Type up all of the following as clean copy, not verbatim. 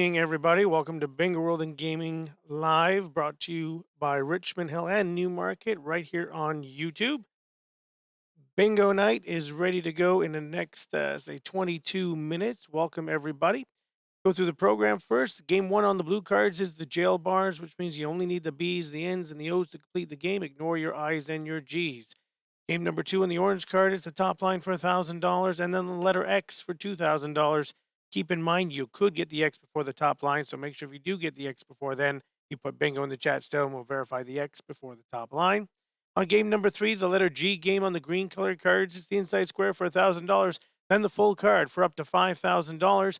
evening, everybody. Welcome to Bingo World and Gaming Live, brought to you by Richmond Hill and Newmarket, right here on YouTube. Bingo night is ready to go in the next, say, 22 minutes. Welcome, everybody. Go through the program first. Game one on the blue cards is the jail bars, which means you only need the B's, the N's, and the O's to complete the game. Ignore your I's and your G's. Game number two on the orange card is the top line for $1,000, and then the letter X for $2,000. Keep in mind you could get the X before the top line, so make sure if you do get the X before then, you put bingo in the chat still, and we'll verify the X before the top line. On game number three, the letter G game on the green color cards, it's the inside square for $1,000, then the full card for up to $5,000.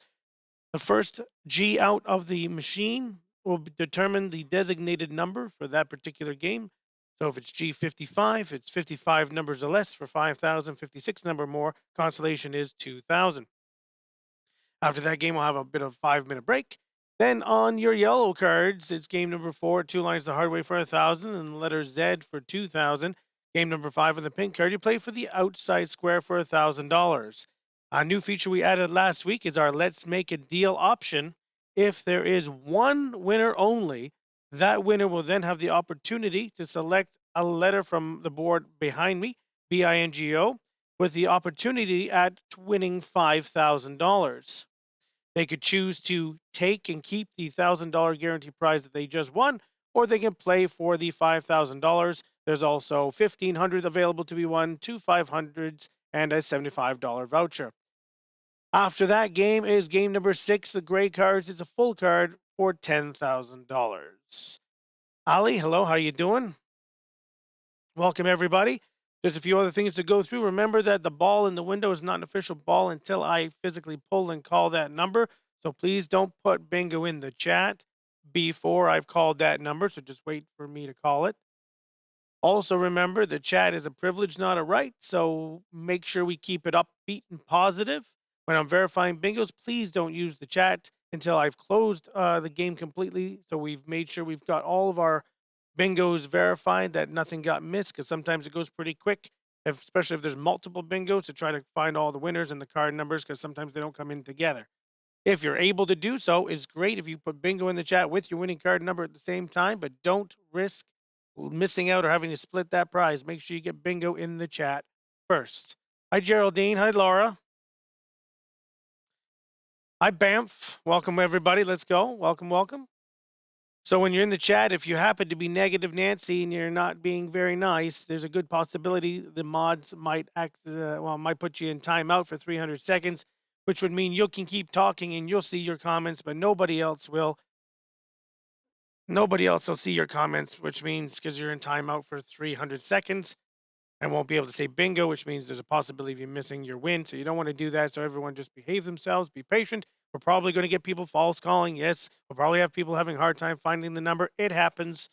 The first G out of the machine will determine the designated number for that particular game. So if it's G55, it's 55 numbers or less for 5,000, 56 number more, consolation is 2,000. After that game, we'll have a bit of 5-minute break. Then on your yellow cards, it's game number four, two lines the hard way for 1,000, and the letter Z for 2,000. Game number five on the pink card, you play for the outside square for $1,000. A new feature we added last week is our Let's Make a Deal option. If there is one winner only, that winner will then have the opportunity to select a letter from the board behind me, BINGO, with the opportunity at winning $5,000. They could choose to take and keep the $1,000 guarantee prize that they just won, or they can play for the $5,000. There's also 1,500 available to be won, two 500s, and a $75 voucher. After that game is game number six, the gray cards. It's a full card for $10,000. Ali, hello, how you doing? Welcome, everybody. Just a few other things to go through. Remember that the ball in the window is not an official ball until I physically pull and call that number. So please don't put bingo in the chat before I've called that number. So just wait for me to call it. Also, remember the chat is a privilege, not a right. So make sure we keep it upbeat and positive. When I'm verifying bingos, please don't use the chat until I've closed the game completely. So we've made sure we've got all of our bingos verified, that nothing got missed, because sometimes it goes pretty quick, especially if there's multiple bingos, to try to find all the winners and the card numbers, because sometimes they don't come in together. If you're able to do so, it's great if you put bingo in the chat with your winning card number at the same time, but don't risk missing out or having to split that prize. Make sure you get bingo in the chat first. Hi, Geraldine. Hi, Laura. Hi, Banff. Welcome, everybody. Let's go. Welcome, welcome. So when you're in the chat, if you happen to be negative Nancy and you're not being very nice, there's a good possibility the mods might might put you in timeout for 300 seconds, which would mean you can keep talking and you'll see your comments, but nobody else will. Nobody else will see your comments, which means because you're in timeout for 300 seconds and won't be able to say bingo, which means there's a possibility of you missing your win. So you don't want to do that. So everyone just behave themselves, be patient. We're probably going to get people false calling. Yes, we'll probably have people having a hard time finding the number. It happens.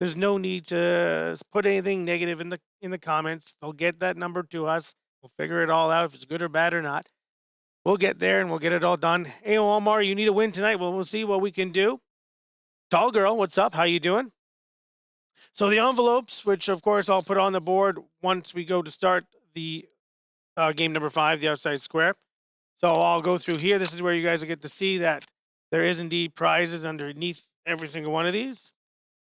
There's no need to put anything negative in the comments. They'll get that number to us. We'll figure it all out if it's good or bad or not. We'll get there and we'll get it all done. Hey, Omar, you need a win tonight. Well, we'll see what we can do. Tall girl, what's up? How you doing? So the envelopes, which of course I'll put on the board once we go to start the game number 5, the outside square. So I'll go through here. This is where you guys will get to see that there is indeed prizes underneath every single one of these.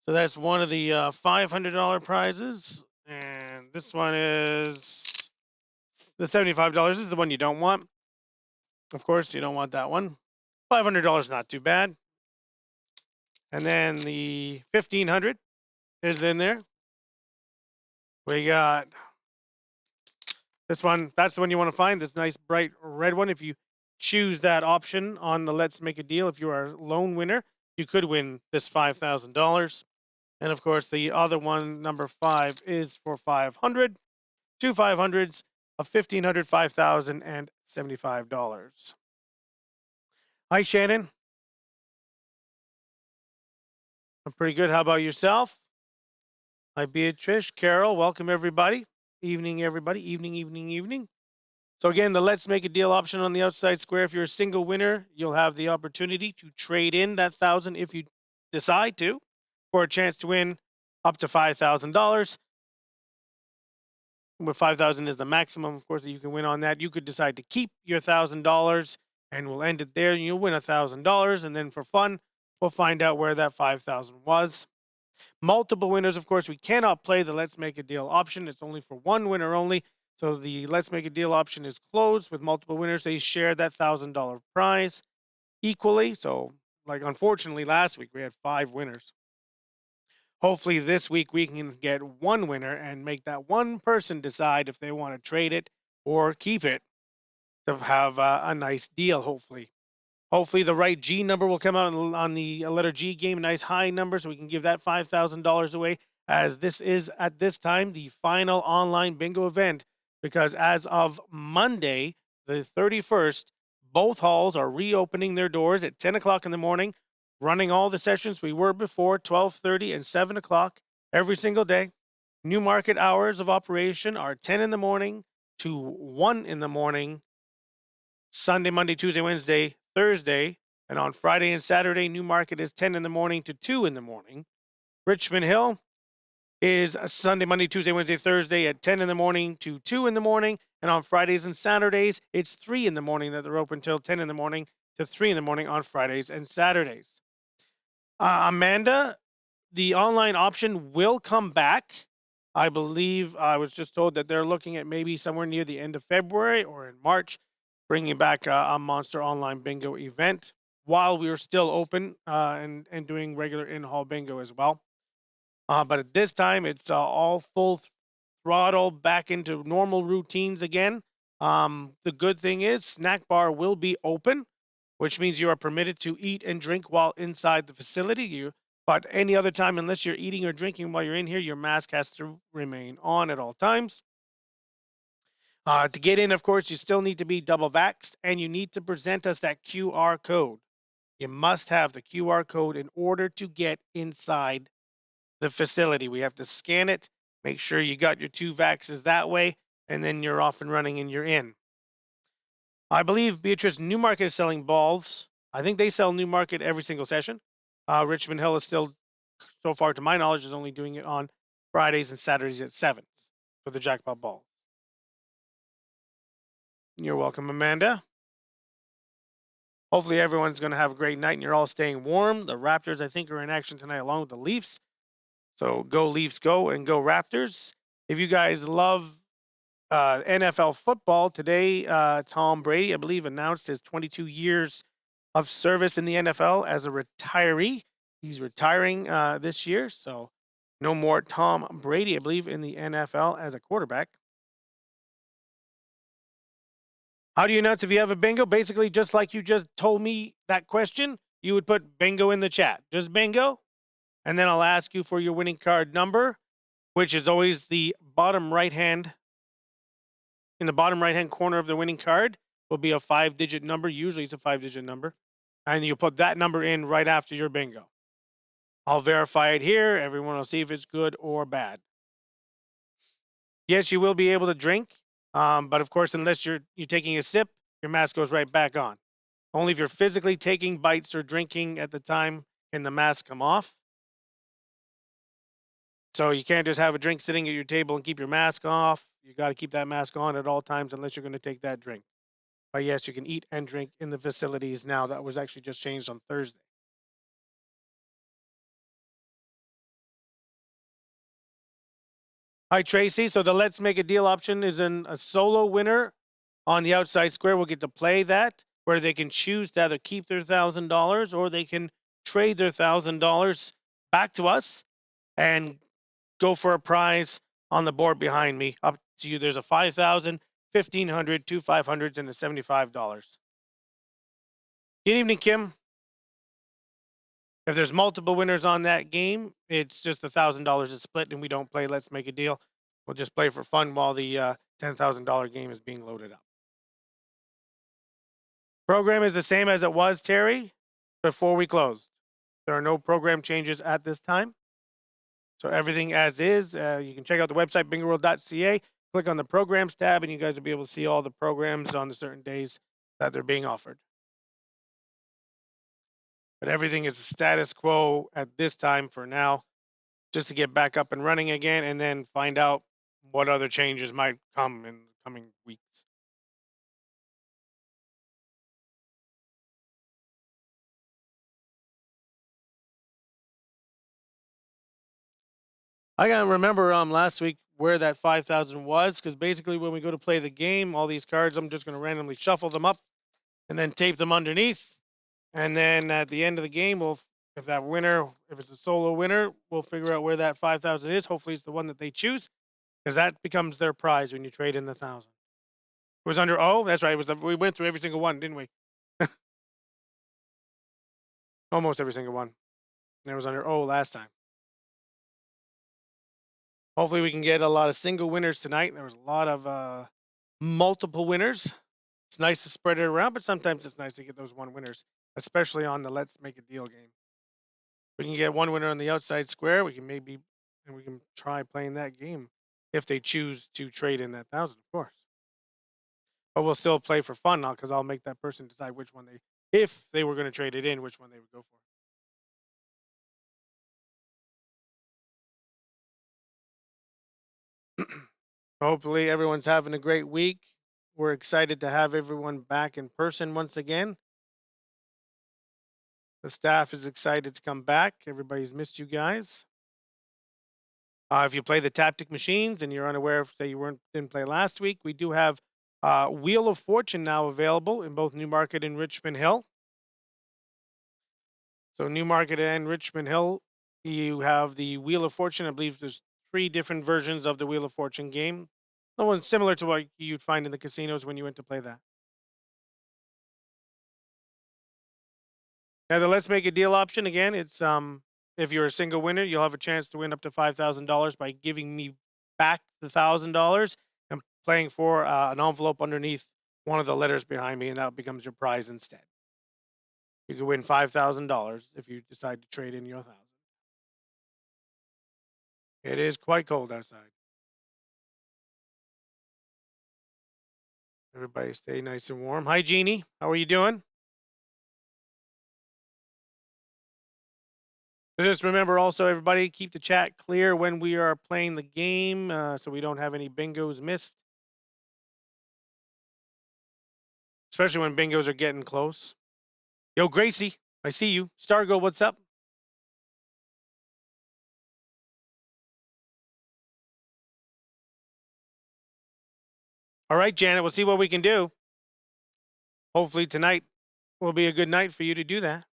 So that's one of the $500 prizes. And this one is the $75. This is the one you don't want. Of course, you don't want that one. $500 not too bad. And then the 1,500 is in there. We got this one. That's the one you want to find, this nice bright red one. If you choose that option on the Let's Make a Deal, if you are a lone winner, you could win this $5,000. And of course, the other one, number 5, is for 500. Two 500s of 1,500, 5,000, and $75. Hi, Shannon. I'm pretty good. How about yourself? Hi, Beatrice, Carol. Welcome, everybody. Evening, everybody. Evening, evening, evening. So again, the Let's Make a Deal option on the outside square. If you're a single winner, you'll have the opportunity to trade in that 1,000 if you decide to, for a chance to win up to $5,000. Where 5,000 is the maximum, of course, that you can win on that. You could decide to keep your $1,000 and we'll end it there. You'll win $1,000, and then for fun, we'll find out where that 5,000 was. Multiple winners, of course, we cannot play the Let's Make a Deal option. It's only for one winner only. So the Let's Make a Deal option is closed with multiple winners. They share that $1,000 prize equally. So, like, unfortunately, last week we had five winners. Hopefully, this week we can get one winner and make that one person decide if they want to trade it or keep it to have a nice deal, hopefully. Hopefully, the right G number will come out on the letter G game, a nice high number, so we can give that $5,000 away. As this is at this time the final online bingo event, because as of Monday, the 31st, both halls are reopening their doors at 10 o'clock in the morning, running all the sessions we were before, 12:30 and 7 o'clock every single day. New market hours of operation are 10 in the morning to 1 in the morning Sunday, Monday, Tuesday, Wednesday, Thursday, and on Friday and Saturday, Newmarket is 10 in the morning to 2 in the morning. Richmond Hill is a Sunday, Monday, Tuesday, Wednesday, Thursday at 10 in the morning to 2 in the morning. And on Fridays and Saturdays, it's 3 in the morning that they're open till 10 in the morning to 3 in the morning on Fridays and Saturdays. Amanda, the online option will come back. I believe I was just told that they're looking at maybe somewhere near the end of February or in March, bringing back a Monster Online Bingo event while we are still open and doing regular in-hall bingo as well. But at this time, it's all full throttle back into normal routines again. The good thing is, snack bar will be open, which means you are permitted to eat and drink while inside the facility. But any other time, unless you're eating or drinking while you're in here, your mask has to remain on at all times. To get in, of course, you still need to be double vaxxed and you need to present us that QR code. You must have the QR code in order to get inside the facility. We have to scan it, make sure you got your two vaxes that way, and then you're off and running and you're in. I believe Beatrice Newmarket is selling balls. I think they sell Newmarket every single session. Richmond Hill is still, so far to my knowledge, is only doing it on Fridays and Saturdays at 7s for the jackpot ball. You're welcome, Amanda. Hopefully, everyone's going to have a great night and you're all staying warm. The Raptors, I think, are in action tonight along with the Leafs. So go Leafs, go and go Raptors. If you guys love NFL football, today Tom Brady, I believe, announced his 22 years of service in the NFL as a retiree. He's retiring this year. So no more Tom Brady, I believe, in the NFL as a quarterback. How do you announce if you have a bingo? Basically, just like you just told me that question, you would put bingo in the chat. Just bingo. And then I'll ask you for your winning card number, which is always the bottom right hand. In the bottom right hand corner of the winning card will be a 5-digit number. Usually it's a 5-digit number. And you put that number in right after your bingo. I'll verify it here. Everyone will see if it's good or bad. Yes, you will be able to drink. But of course, unless you're taking a sip, your mask goes right back on. Only if you're physically taking bites or drinking at the time can the mask come off. So you can't just have a drink sitting at your table and keep your mask off. You got to keep that mask on at all times unless you're going to take that drink. But yes, you can eat and drink in the facilities now. That was actually just changed on Thursday. Hi, Tracy. So the Let's Make a Deal option is in a solo winner on the outside square. We'll get to play that where they can choose to either keep their $1,000 or they can trade their $1,000 back to us and go for a prize on the board behind me. Up to you. There's a 5,000, 1,500, two 500s, and a $75. Good evening, Kim. If there's multiple winners on that game, it's just $1,000 is split, and we don't play Let's Make a Deal. We'll just play for fun while the $10,000 game is being loaded up. Program is the same as it was, Terry, before we closed. There are no program changes at this time. So everything as is. You can check out the website, bingoworld.ca. Click on the programs tab, and you guys will be able to see all the programs on the certain days that they're being offered. But everything is status quo at this time for now, just to get back up and running again and then find out what other changes might come in the coming weeks. I gotta remember last week where that 5,000 was, because basically when we go to play the game, all these cards, I'm just gonna randomly shuffle them up and then tape them underneath. And then at the end of the game, if that winner, if it's a solo winner, we'll figure out where that 5,000 is. Hopefully it's the one that they choose, because that becomes their prize when you trade in the 1,000. It was under O. That's right. We went through every single one, didn't we? Almost every single one. And it was under O last time. Hopefully we can get a lot of single winners tonight. There was a lot of multiple winners. It's nice to spread it around, but sometimes it's nice to get those one winners, especially on the Let's Make a Deal game. We can get one winner on the outside square. We can try playing that game if they choose to trade in that 1,000, of course. But we'll still play for fun now, because I'll make that person decide which one if they were going to trade it in, which one they would go for. Hopefully everyone's having a great week. We're excited to have everyone back in person once again. The staff is excited to come back. Everybody's missed you guys. If you play the tactic machines and you're unaware of, say you didn't play last week, we do have Wheel of Fortune now available in both Newmarket and Richmond Hill. So Newmarket and Richmond Hill, you have the Wheel of Fortune. I believe there's 3 different versions of the Wheel of Fortune game. The one similar to what you'd find in the casinos when you went to play that. Now the Let's Make a Deal option, again, it's if you're a single winner, you'll have a chance to win up to $5,000 by giving me back the $1,000 and playing for an envelope underneath one of the letters behind me, and that becomes your prize instead. You could win $5,000 if you decide to trade in your 1,000. It is quite cold outside. Everybody stay nice and warm. Hi, Jeannie. How are you doing? So just remember also, everybody, keep the chat clear when we are playing the game, so we don't have any bingos missed. Especially when bingos are getting close. Yo, Gracie, I see you. Stargo, what's up? All right, Janet, we'll see what we can do. Hopefully tonight will be a good night for you to do that.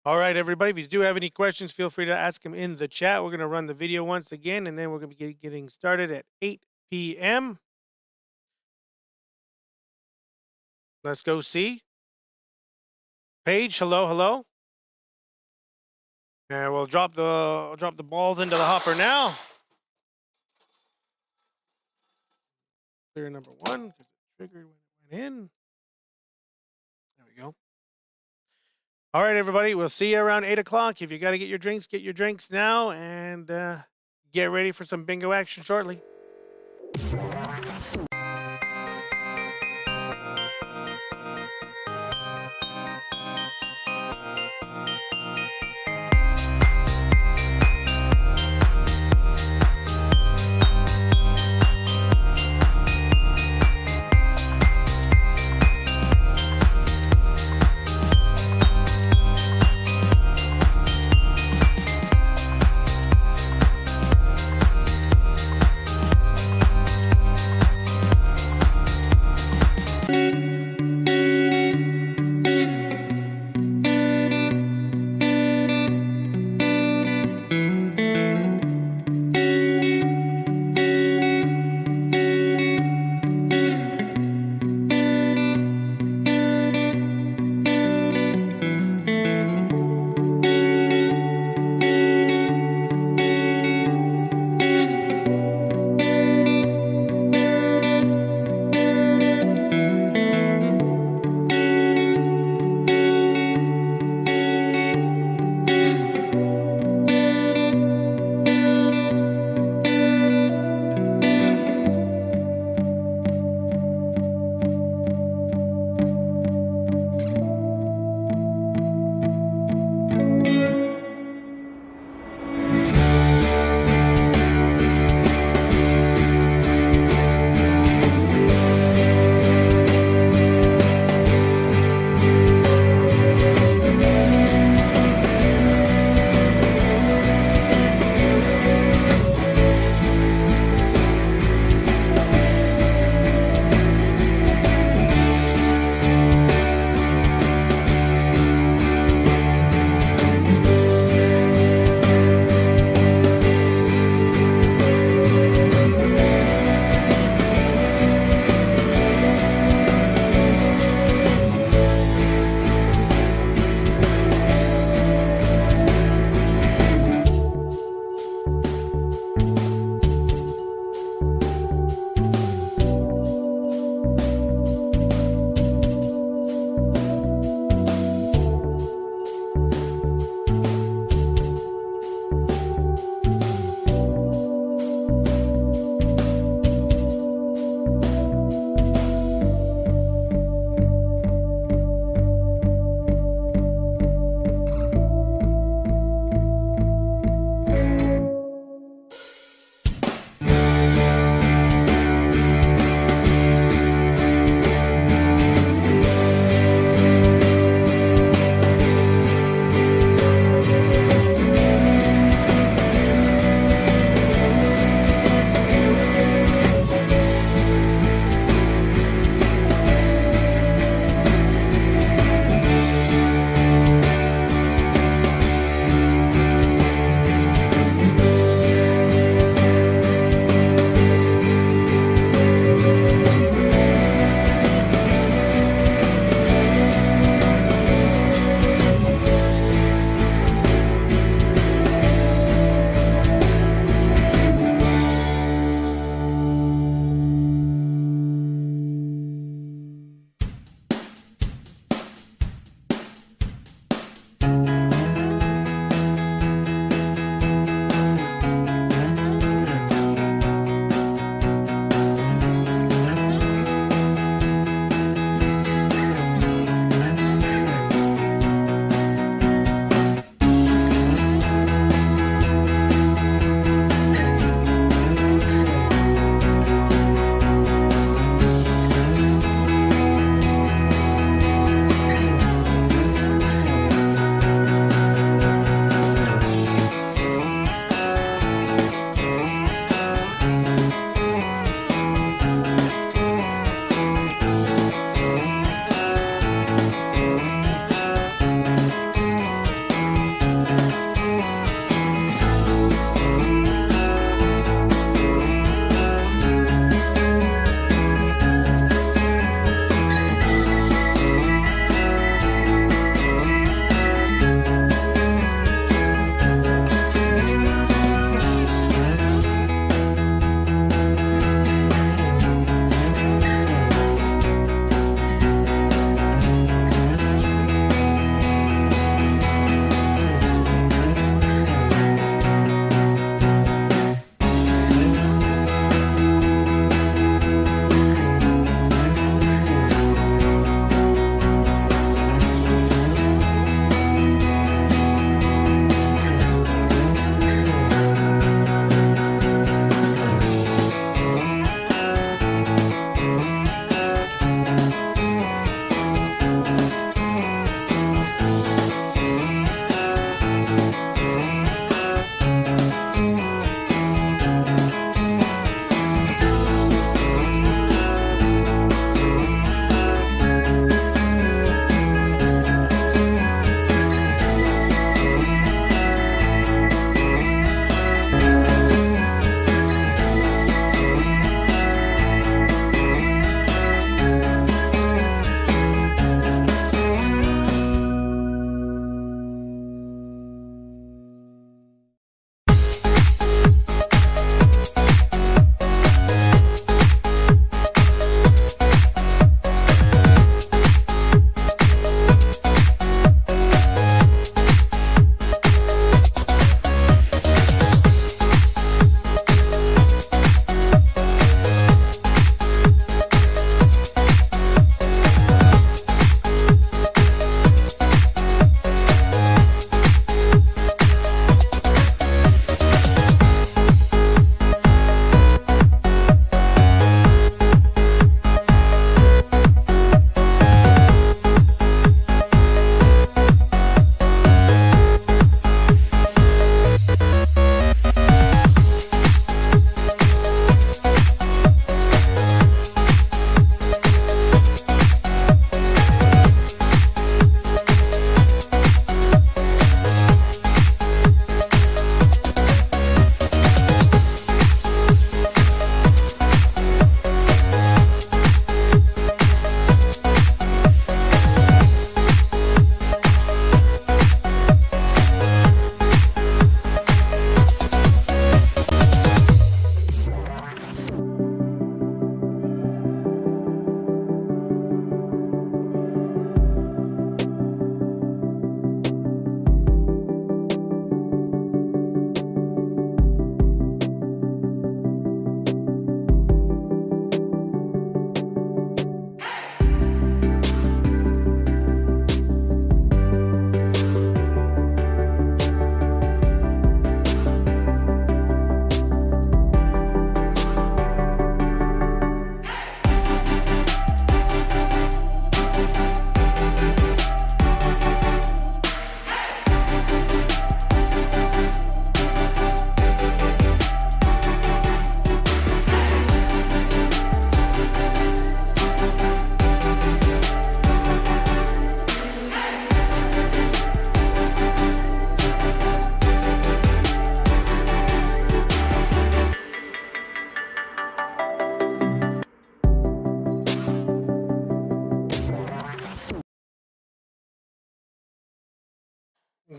All right, everybody, if you do have any questions, feel free to ask them in the chat. We're going to run the video once again, and then we're going to be getting started at 8 p.m. Let's go see. Paige, hello, hello. And we'll drop the balls into the hopper now. Clear number 1, because it triggered when it went in. There we go. All right, everybody, we'll see you around 8 o'clock. If you got to get your drinks now, and get ready for some bingo action shortly.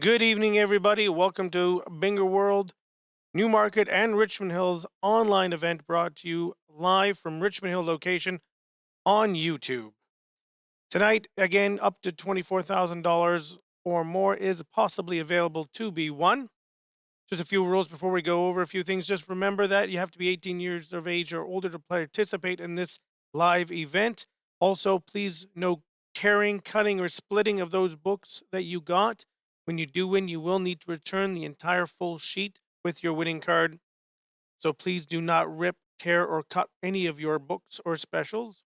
Good evening, everybody. Welcome to Bingo World, Newmarket, and Richmond Hill's online event brought to you live from Richmond Hill location on YouTube. Tonight, again, up to $24,000 or more is possibly available to be won. Just a few rules before we go over a few things. Just remember that you have to be 18 years of age or older to participate in this live event. Also, please no tearing, cutting, or splitting of those books that you got. When you do win, you will need to return the entire full sheet with your winning card. So please do not rip, tear, or cut any of your books or specials.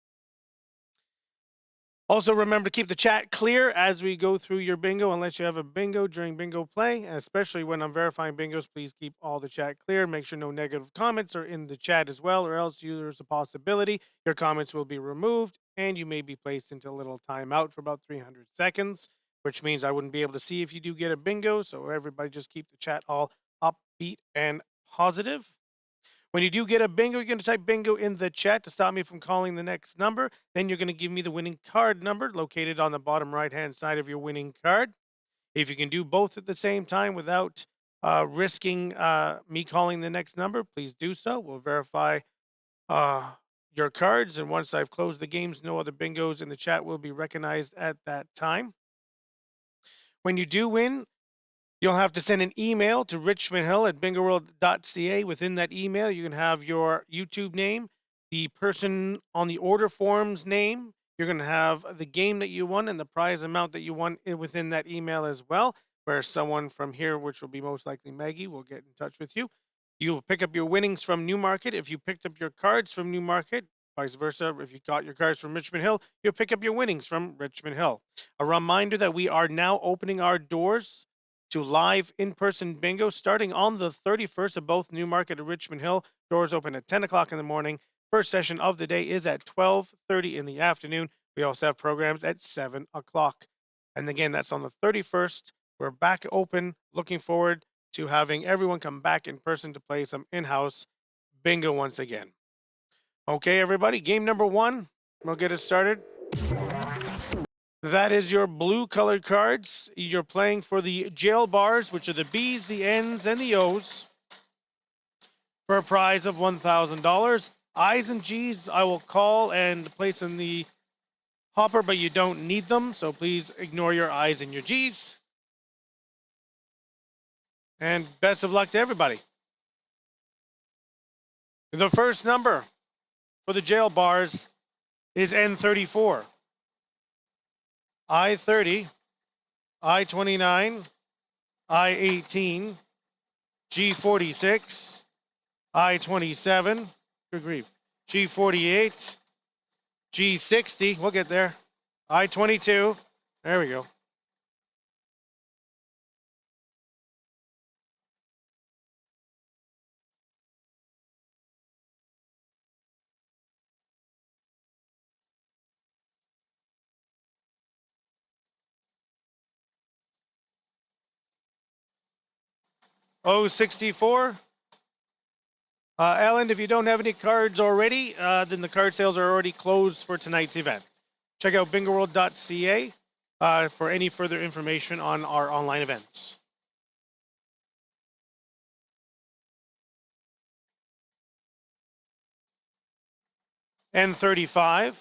Also, remember to keep the chat clear as we go through your bingo, unless you have a bingo during bingo play, and especially when I'm verifying bingos, please keep all the chat clear. Make sure no negative comments are in the chat as well, or else there's a possibility your comments will be removed and you may be placed into a little timeout for about 300 seconds, which means I wouldn't be able to see if you do get a bingo. So everybody just keep the chat all upbeat and positive. When you do get a bingo, you're going to type bingo in the chat to stop me from calling the next number. Then you're going to give me the winning card number located on the bottom right-hand side of your winning card. If you can do both at the same time without risking me calling the next number, please do so. We'll verify your cards. And once I've closed the games, no other bingos in the chat will be recognized at that time. When you do win, you'll have to send an email to richmondhill@bingoworld.ca. Within that email, you can have your YouTube name, the person on the order form's name. You're going to have the game that you won and the prize amount that you won within that email as well, where someone from here, which will be most likely Maggie, will get in touch with you. You'll pick up your winnings from Newmarket. If you picked up your cards from Newmarket, vice versa, if you got your cards from Richmond Hill, you'll pick up your winnings from Richmond Hill. A reminder that we are now opening our doors to live in-person bingo starting on the 31st of both Newmarket and Richmond Hill. Doors open at 10 o'clock in the morning. First session of the day is at 12:30 in the afternoon. We also have programs at 7 o'clock. And again, that's on the 31st. We're back open. Looking forward to having everyone come back in person to play some in-house bingo once again. Okay, everybody, game number one. We'll get it started. That is your blue colored cards. You're playing for the jail bars, which are the B's, the N's, and the O's, for a prize of $1,000. I's and G's I will call and place in the hopper, but you don't need them, so please ignore your I's and your G's. And best of luck to everybody. The first number for the jail bars is N34. I-30, I-29, I-18, G-46, I-27, good grief, G-48, G-60, we'll get there, I-22, there we go. O-64. Alan, if you don't have any cards already, then the card sales are already closed for tonight's event. Check out bingoworld.ca for any further information on our online events. N35.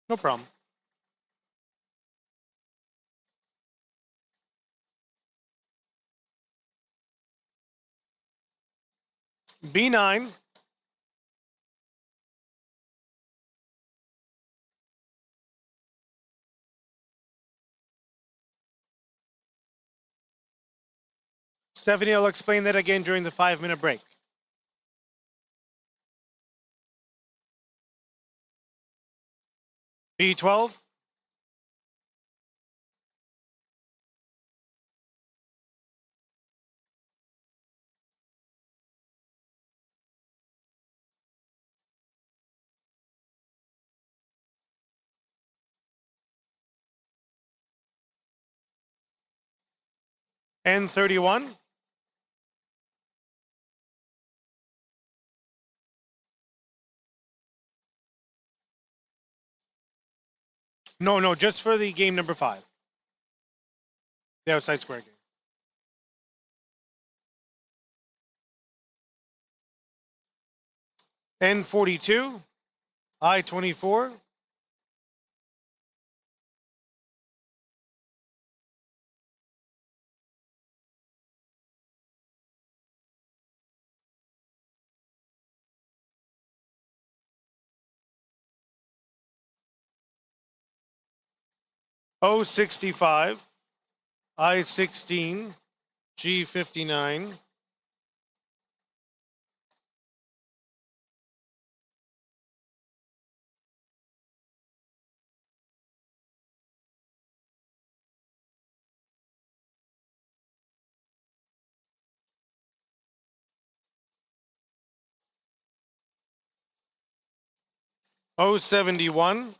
No problem. B9. Stephanie will explain that again during the 5-minute break. B12. N31. No, no, just for the game number 5, the outside square game. N42, I24, 065, I16, G59, O71,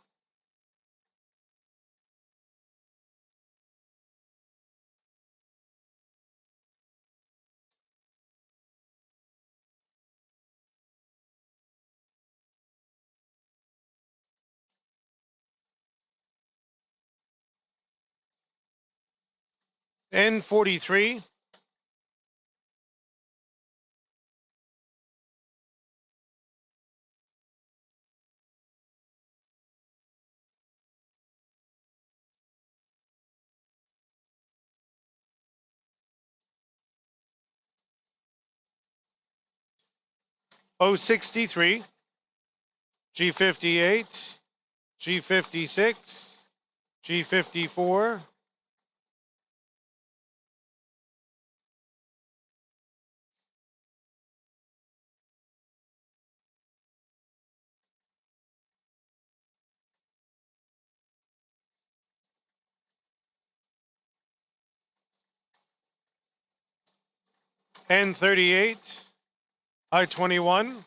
N43, O63, G58, G56, G54, N38, I21,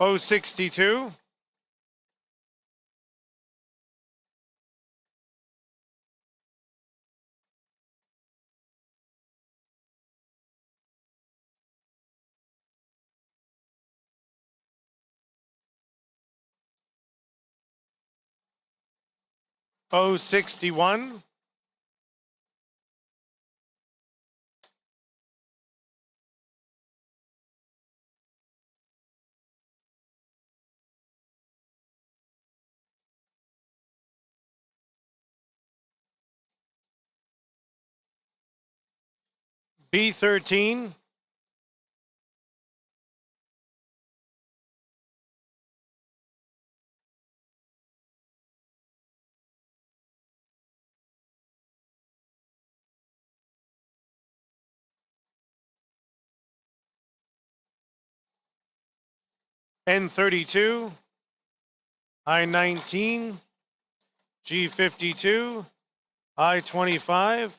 O62, O61, B13, N32, I19, G52, I25,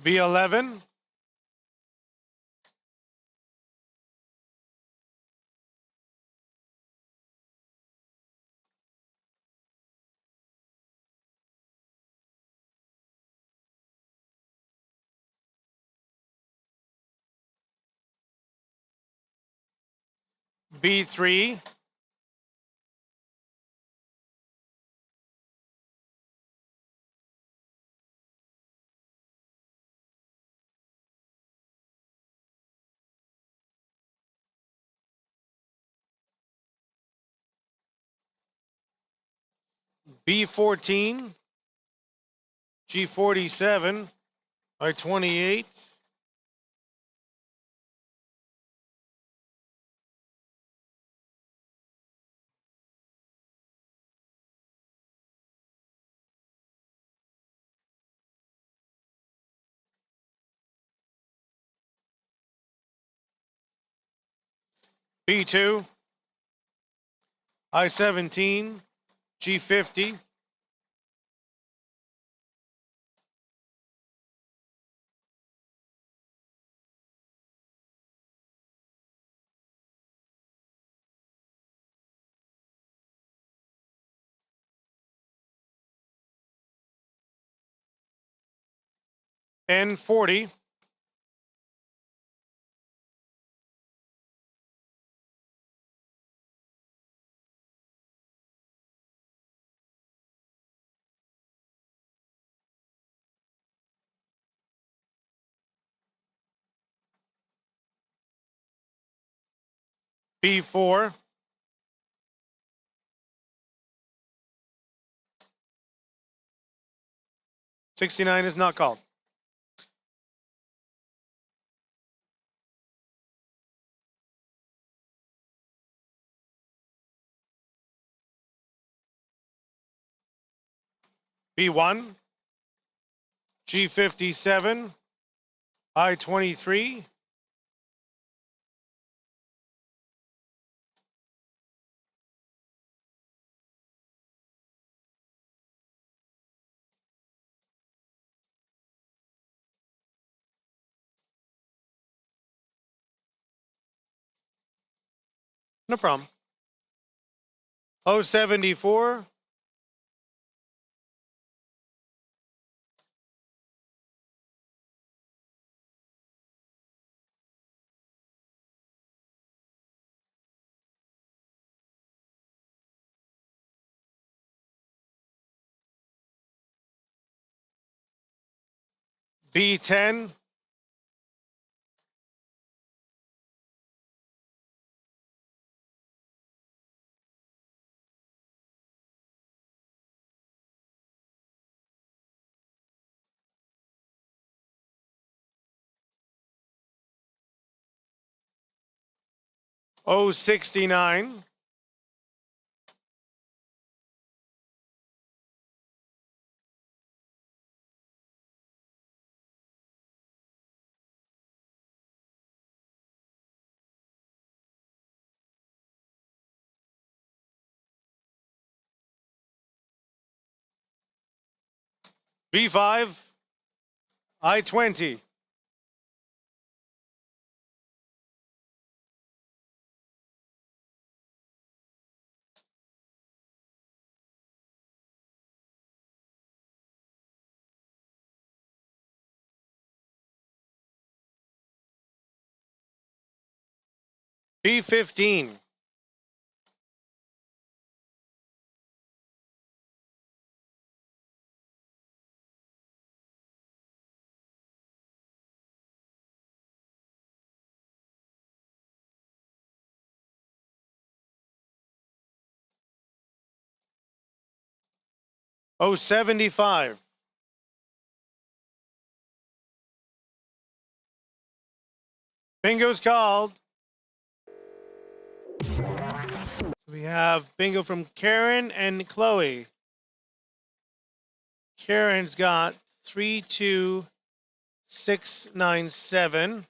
B11, B3, B14, G47, I28, B2, I-17, G50, N40, B4, 69 is not called. B1, G57, I-23, no problem. O74, B10, O69, B5, I-20, B15, O75. Bingo's called. We have bingo from Karen and Chloe. Karen's got 32697.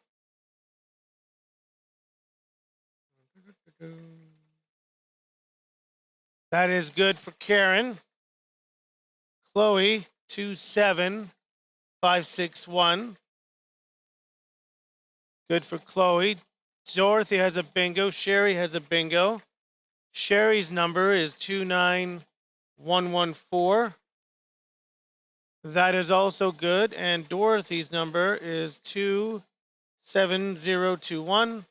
That is good for Karen. Chloe, 27561. Good for Chloe. Dorothy has a bingo. Sherry has a bingo. Sherry's number is 29114. That is also good. And Dorothy's number is 27021.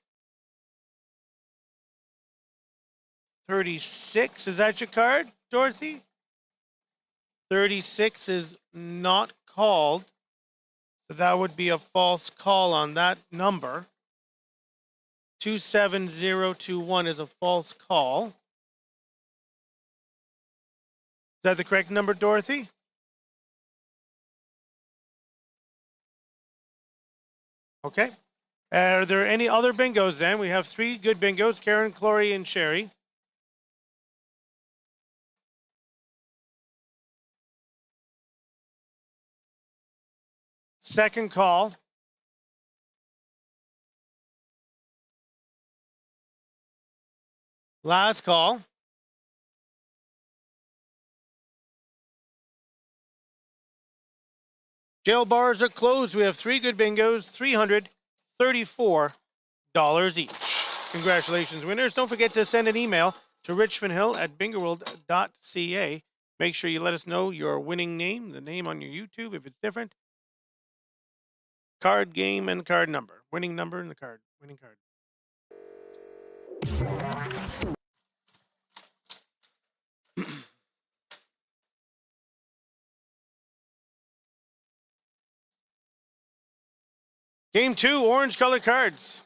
36. Is that your card, Dorothy? 36 is not called. So that would be a false call on that number. 27021 is a false call. Is that the correct number, Dorothy? Okay. Are there any other bingos then? We have 3 good bingos, Karen, Chloe, and Sherry. Second call. Last call. Jail bars are closed. We have 3 good bingos, $334 each. Congratulations, winners. Don't forget to send an email to richmondhill@bingoworld.ca. Make sure you let us know your winning name, the name on your YouTube if it's different, card game and card number, winning number and the card, winning card. Game 2, orange colored cards.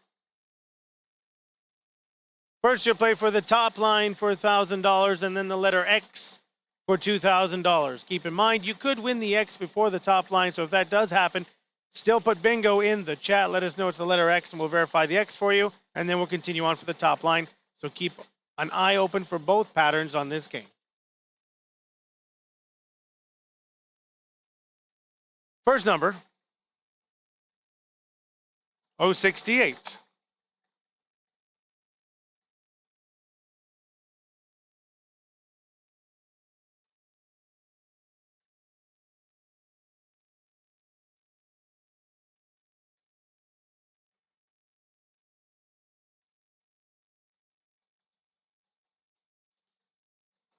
First, you'll play for the top line for $1,000 and then the letter X for $2,000. Keep in mind, you could win the X before the top line, so if that does happen, still put bingo in the chat. Let us know it's the letter X and we'll verify the X for you, and then we'll continue on for the top line. So keep an eye open for both patterns on this game. First number, 068.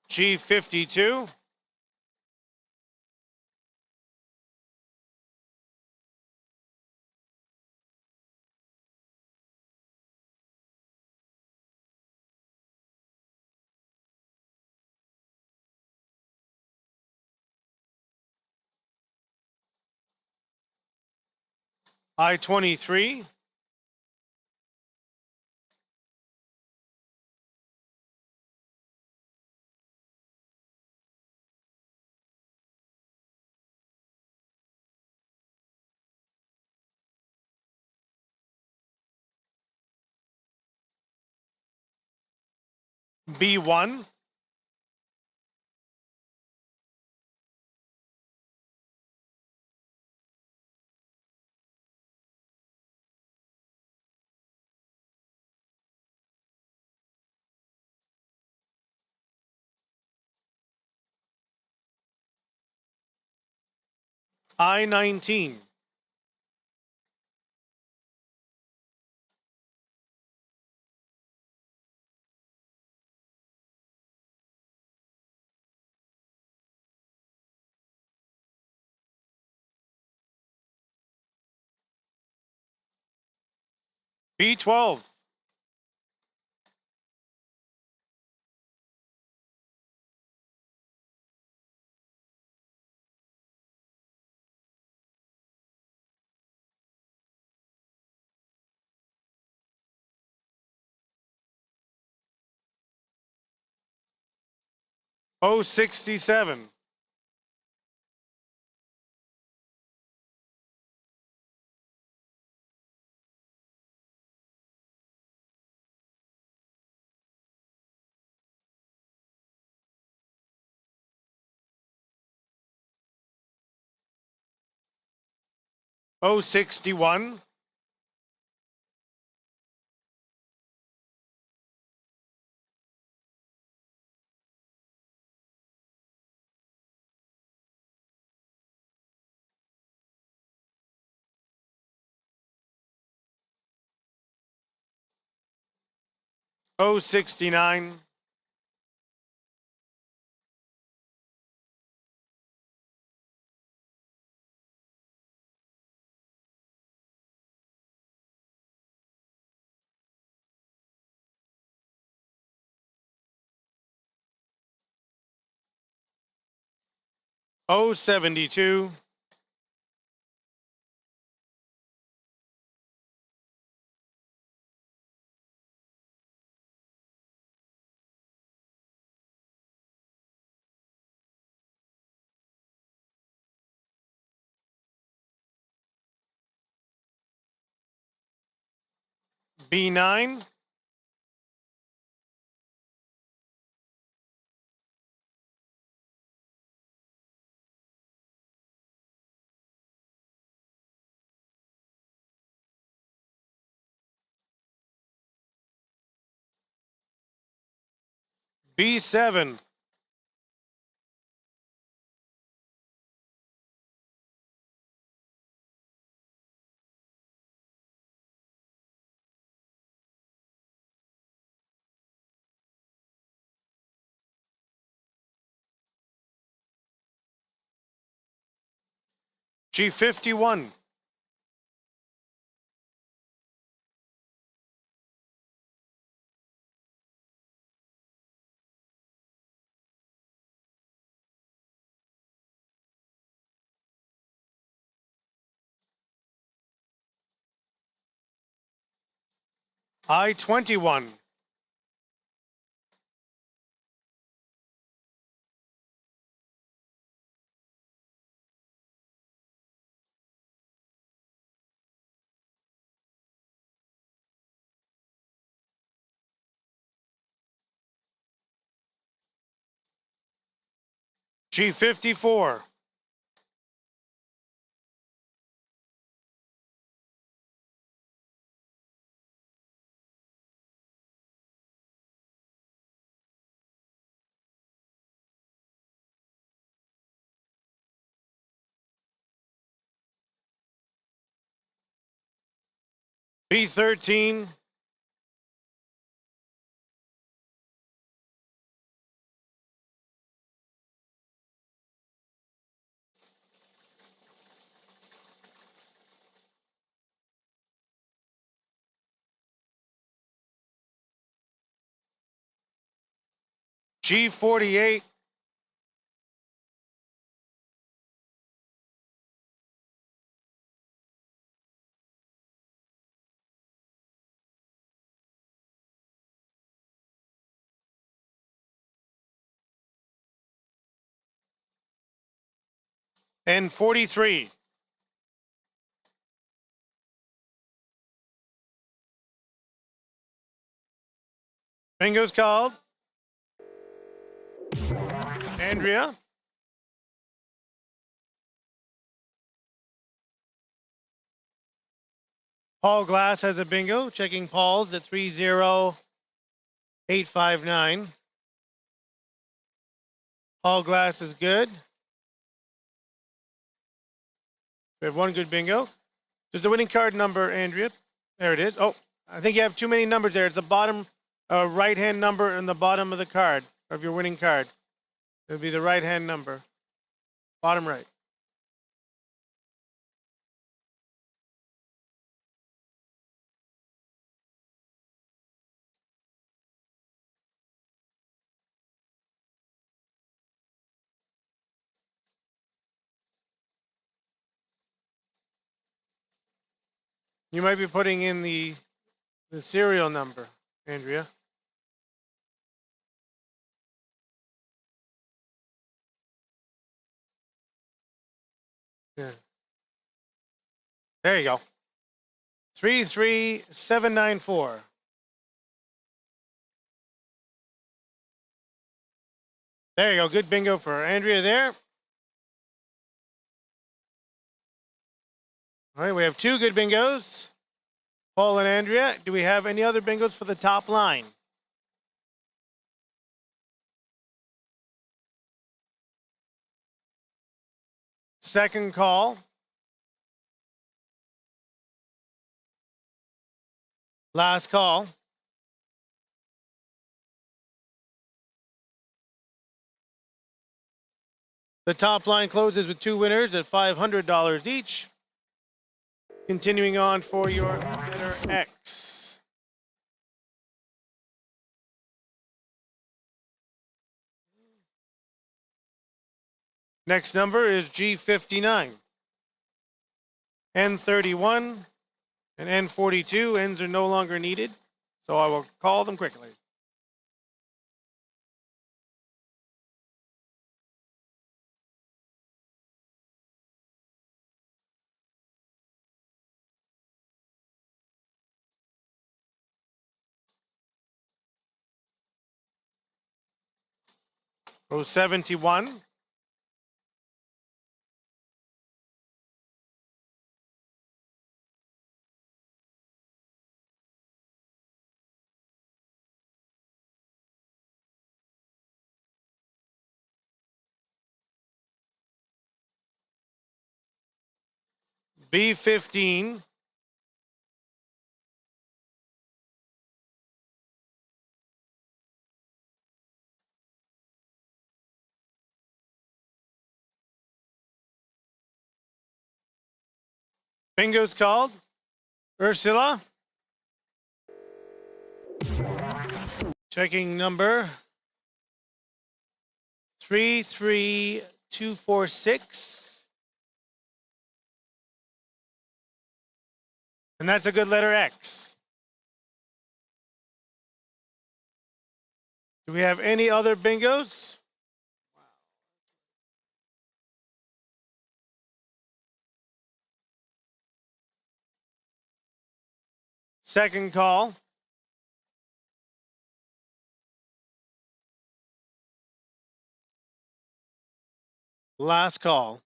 G52. I-23. B1. I-19. B12. O67. O61. O69. O72. B9. B7. G51. I21. G54. B13. G48. And 43. Bingo's called. Andrea. Paul Glass has a bingo. Checking Paul's at 30859. Paul Glass is good. We have one good bingo. There's the winning card number, Andrea. There it is. Oh, I think you have too many numbers there. It's the bottom right-hand number in the bottom of the card, of your winning card. It would be the right-hand number. Bottom right. You might be putting in the serial number, Andrea. Yeah. There you go. 33794. There you go. Good bingo for Andrea there. All right, we have two good bingos. Paul and Andrea. Do we have any other bingos for the top line? Second call. Last call. The top line closes with two winners at $500 each. Continuing on for your letter X. Next number is G59. N31 and N42. Ends are no longer needed, so I will call them quickly. Row 71. B15. Bingo's called. Ursula. Checking number 33246. And that's a good letter X. Do we have any other bingos? Second call. Last call.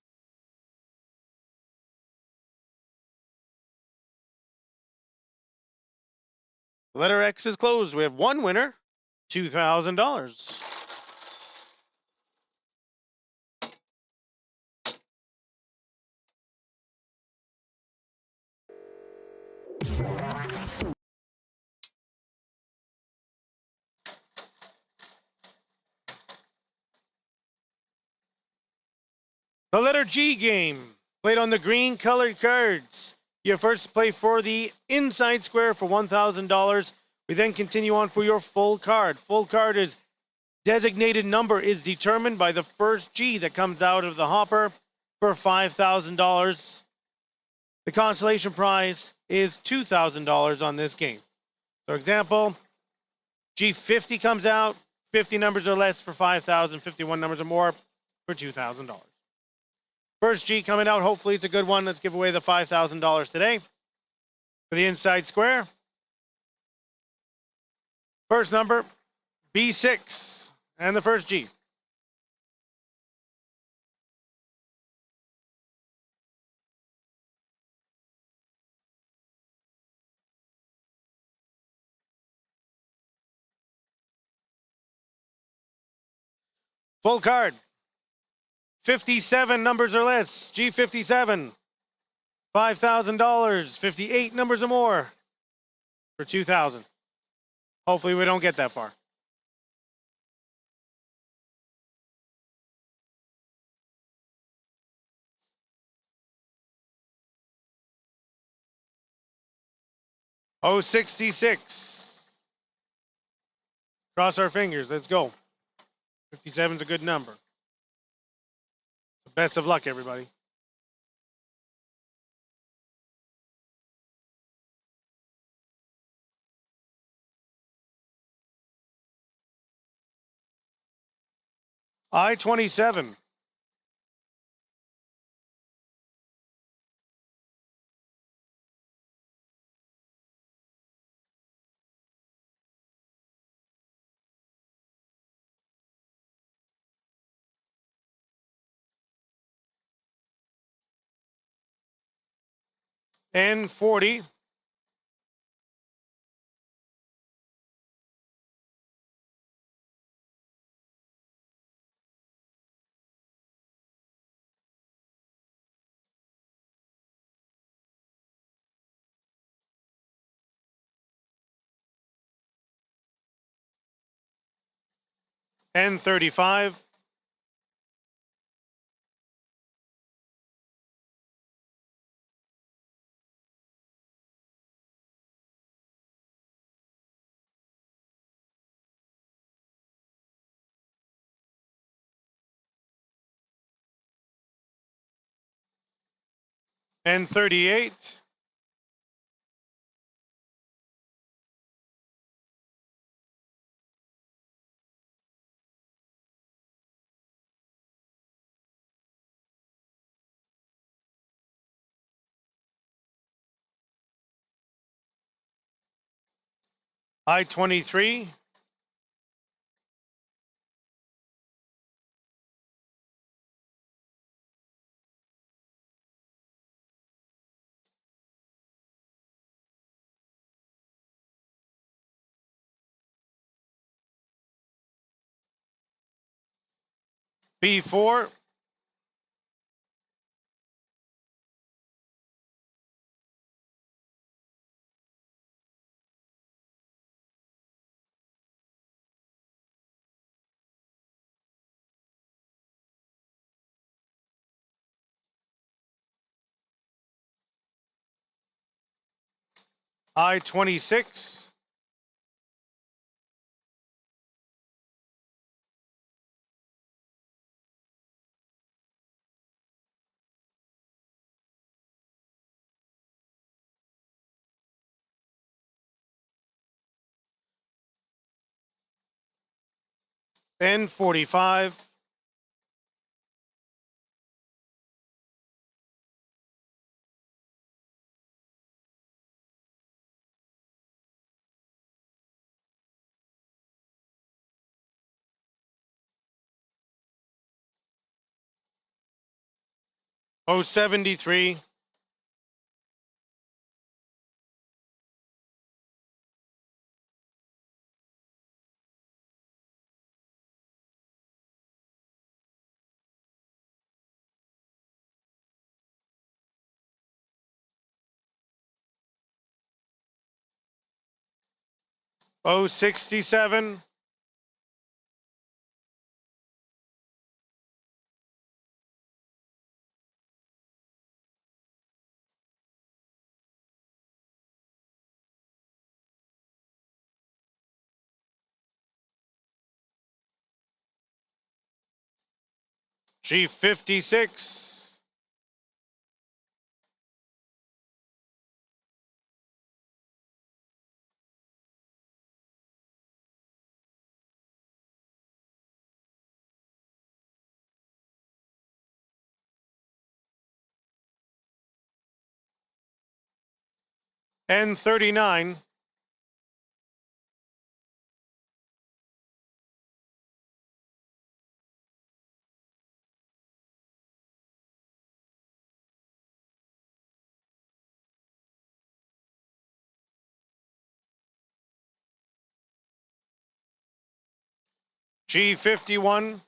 Letter X is closed. We have one winner, $2,000. The letter G game, played on the green colored cards. You first play for the inside square for $1,000. We then continue on for your full card. Full card is designated number is determined by the first G that comes out of the hopper for $5,000. The consolation prize is $2,000 on this game. For example, G50 comes out, 50 numbers or less for $5,000, 51 numbers or more for $2,000. First G coming out, hopefully it's a good one. Let's give away the $5,000 today. For the inside square, first number, B6, and the first G. Full card, 57 numbers or less, G57, $5,000, 58 numbers or more for $2,000. Hopefully we don't get that far. Oh, 66. Cross our fingers. Let's go. 57 is a good number. Best of luck, everybody. I-27. N40. N35. N38. I-23. B4. I-26. N45. O73. O67. G56. N39. G51.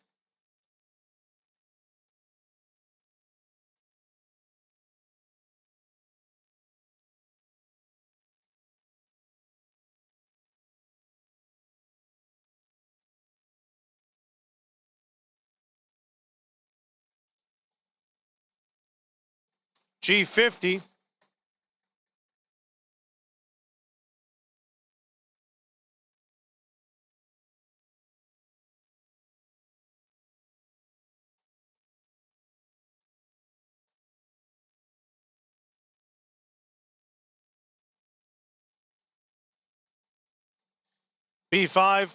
G50. B5.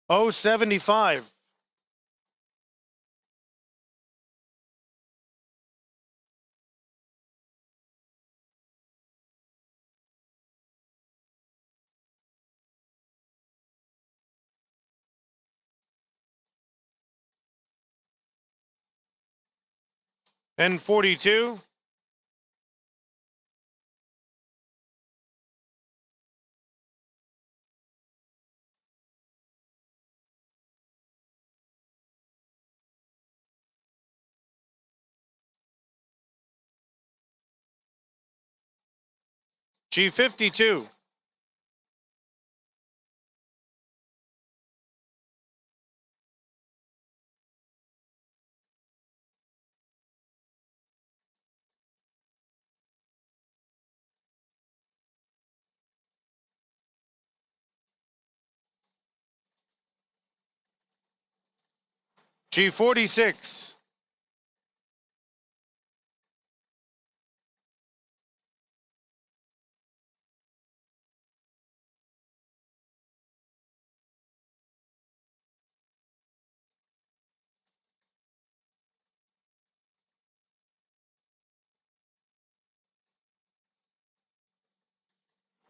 O75. N42. G52. G46.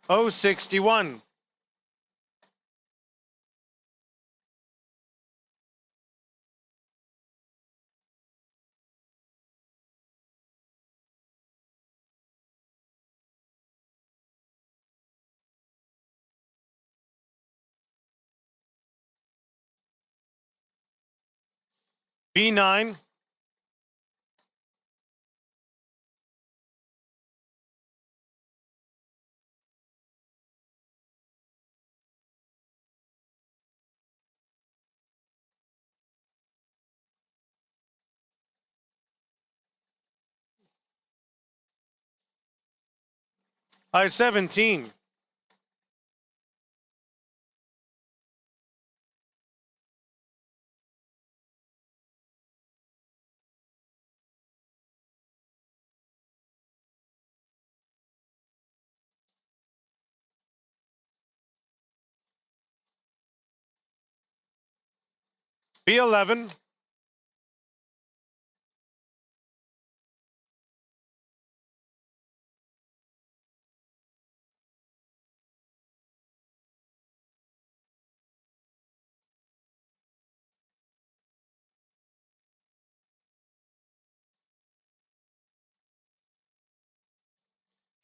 O61. B9. I-17. B11.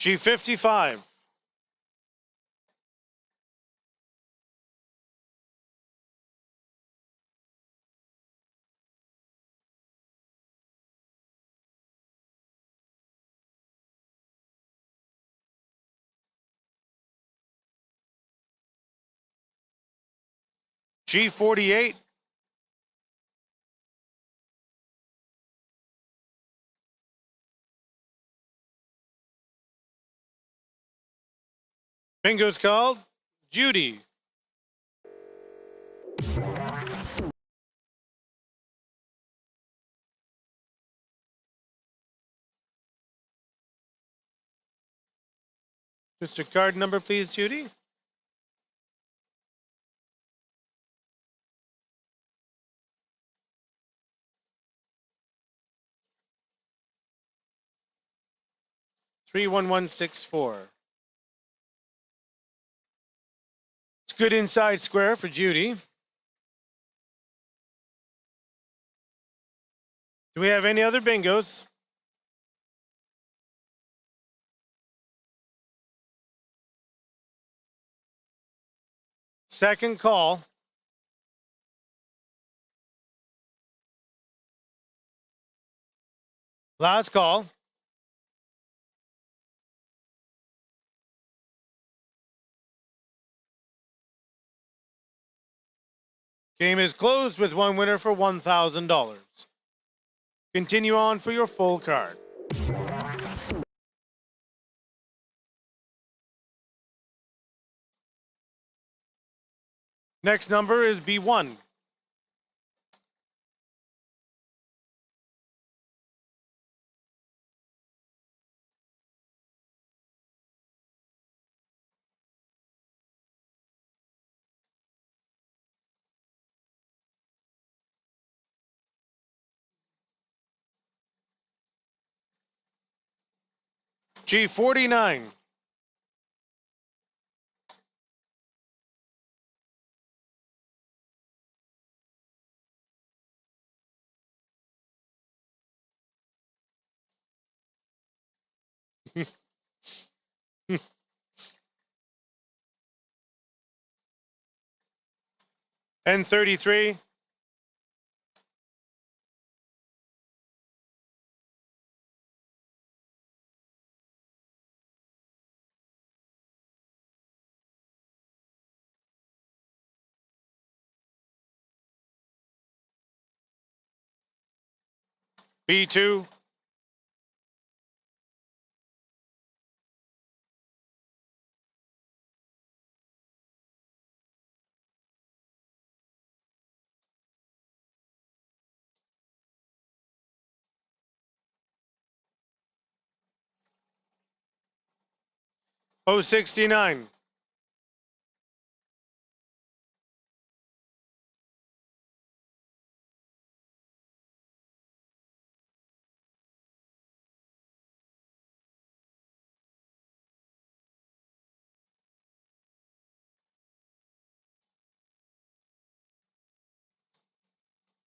G55. G48. Bingo's called. Judy. Mr. Card number, please, Judy. 31164. It's good inside square for Judy. Do we have any other bingos? Second call. Last call. Game is closed with one winner for $1,000. Continue on for your full card. Next number is B1. G49. N33. B2. O69.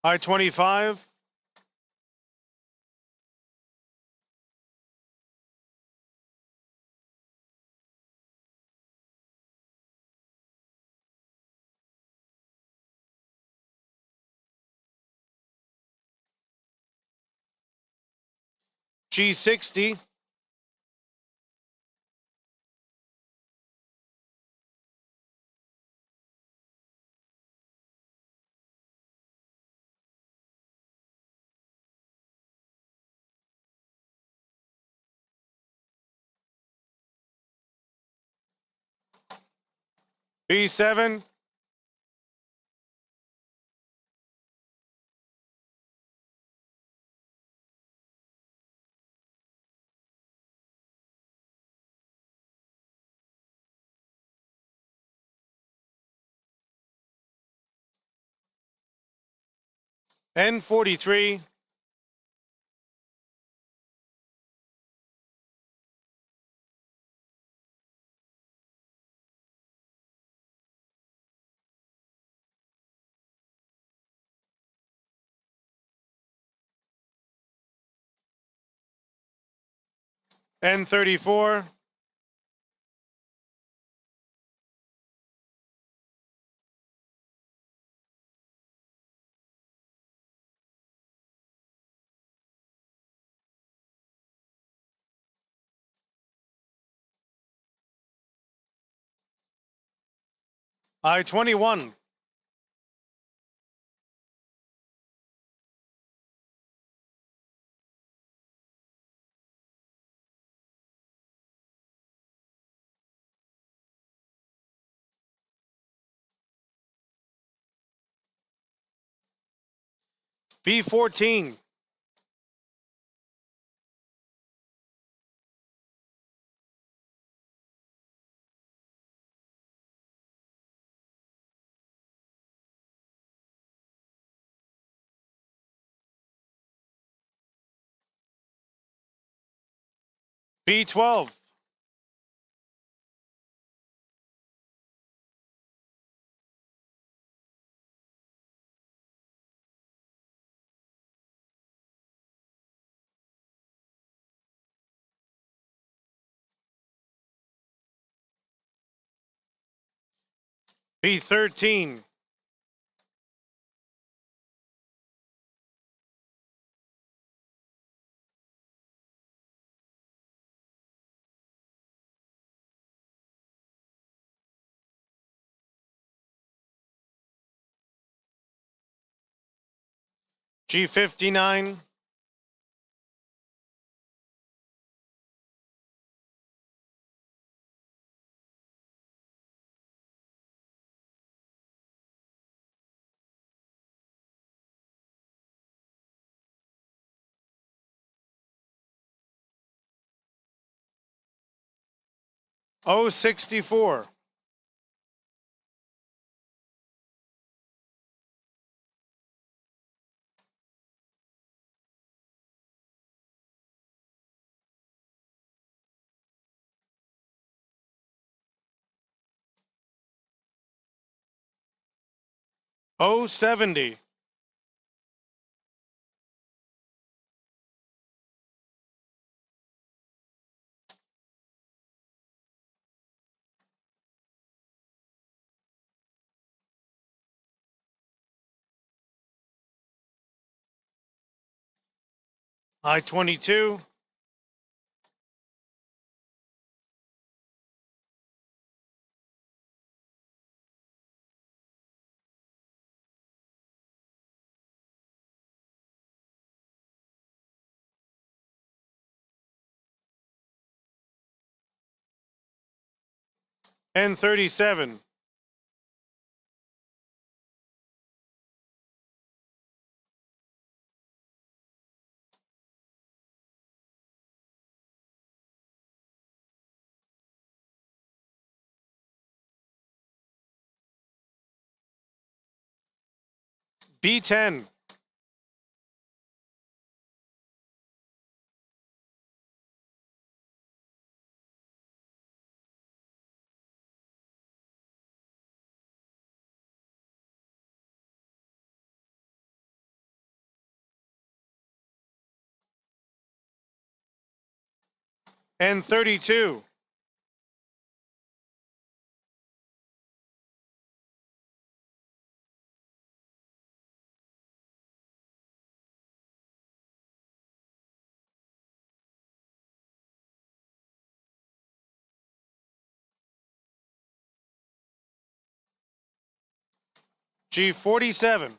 I-25. G60. B7. N43. N34. I-21. B14. B12. B13. G59. O64. O70. I-22. N37. B10. N32. G47.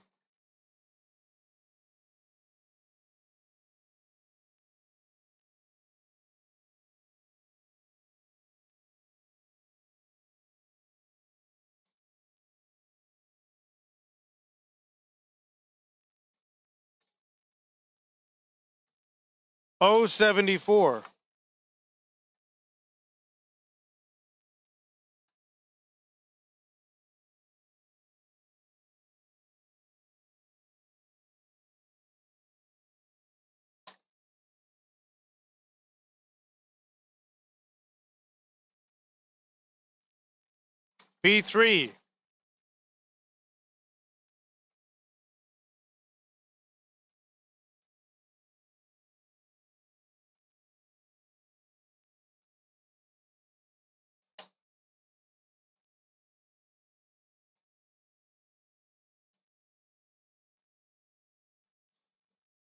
074. B3.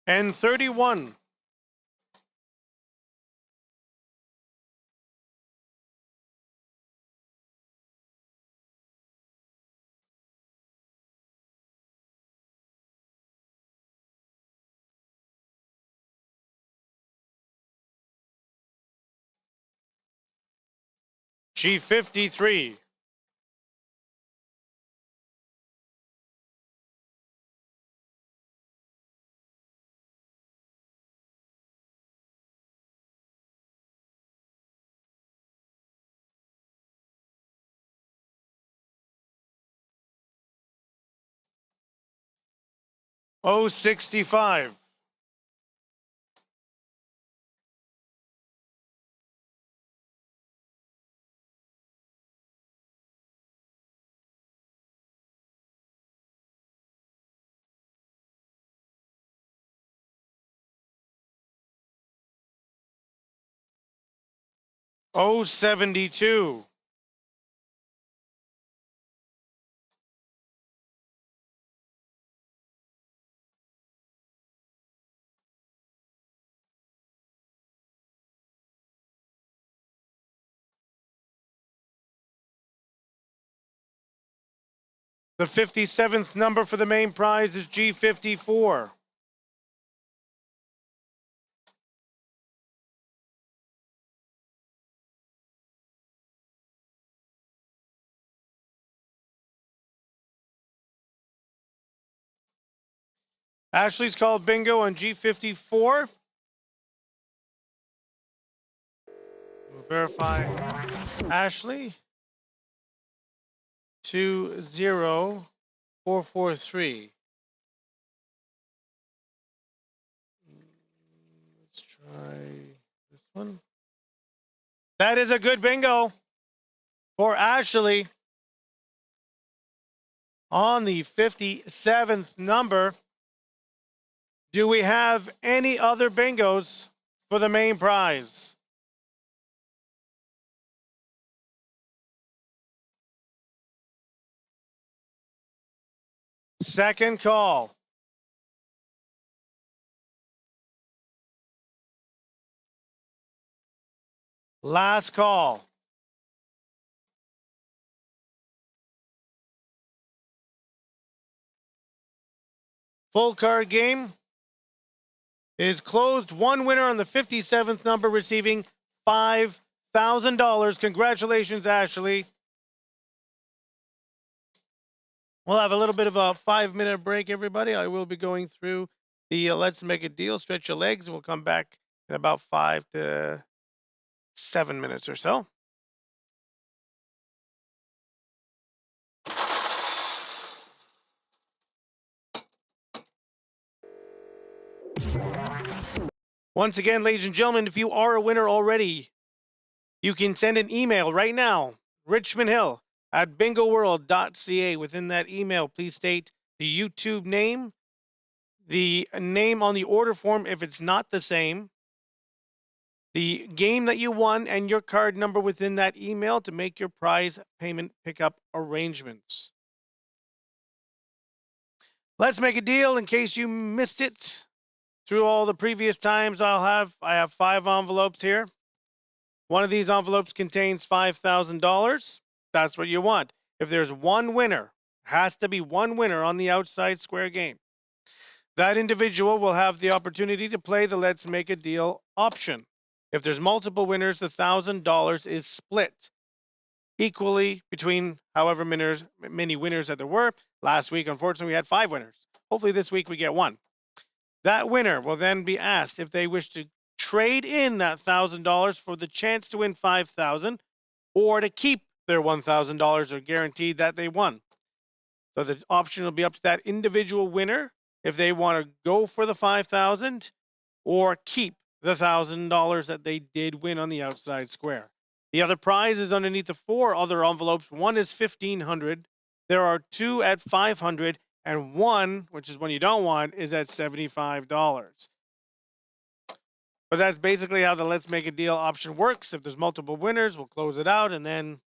And 31. G53. O65. O72. The 57th number for the main prize is G54. Ashley's called bingo on G54. We'll verify Ashley. 20443. Let's try this one. That is a good bingo for Ashley on the 57th number. Do we have any other bingos for the main prize? Second call. Last call. Full card game is closed. One winner on the 57th number receiving $5,000. Congratulations, Ashley. We'll have a little bit of a 5-minute break, everybody. I will be going through the Let's Make a Deal, stretch your legs, and we'll come back in about 5 to 7 minutes or so. Once again, ladies and gentlemen, if you are a winner already, you can send an email right now, richmondhill@bingoworld.ca. Within that email, please state the YouTube name, the name on the order form if it's not the same, the game that you won, and your card number within that email to make your prize payment pickup arrangements. Let's make a deal in case you missed it. Through all the previous times I have 5 envelopes here. One of these envelopes contains $5,000. That's what you want. If there's one winner, has to be one winner on the outside square game. That individual will have the opportunity to play the Let's Make a Deal option. If there's multiple winners, the $1,000 is split equally between however many winners that there were. Last week, unfortunately, we had 5 winners. Hopefully this week we get 1. That winner will then be asked if they wish to trade in that $1,000 for the chance to win $5,000, or to keep their $1,000 or guaranteed that they won. So the option will be up to that individual winner if they want to go for the 5,000 or keep the $1,000 that they did win on the outside square. The other prize is underneath the 4 other envelopes. One is $1,500. There are 2 at $500, and one, which is one you don't want, is at $75. But that's basically how the Let's Make a Deal option works. If there's multiple winners, we'll close it out, and then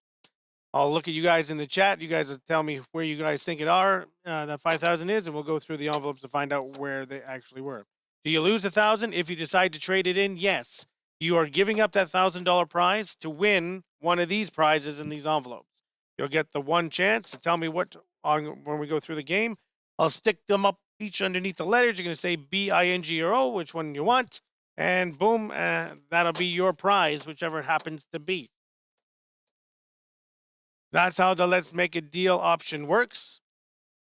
I'll look at you guys in the chat. You guys will tell me where you guys think it are that 5,000 is, and we'll go through the envelopes to find out where they actually were. Do you lose 1,000 if you decide to trade it in? Yes. You are giving up that $1,000 prize to win one of these prizes in these envelopes. You'll get the one chance to tell me what when we go through the game. I'll stick them up each underneath the letters. You're going to say B, I, N, G, or O, which one you want, and boom, that'll be your prize, whichever it happens to be. That's how the Let's Make a Deal option works.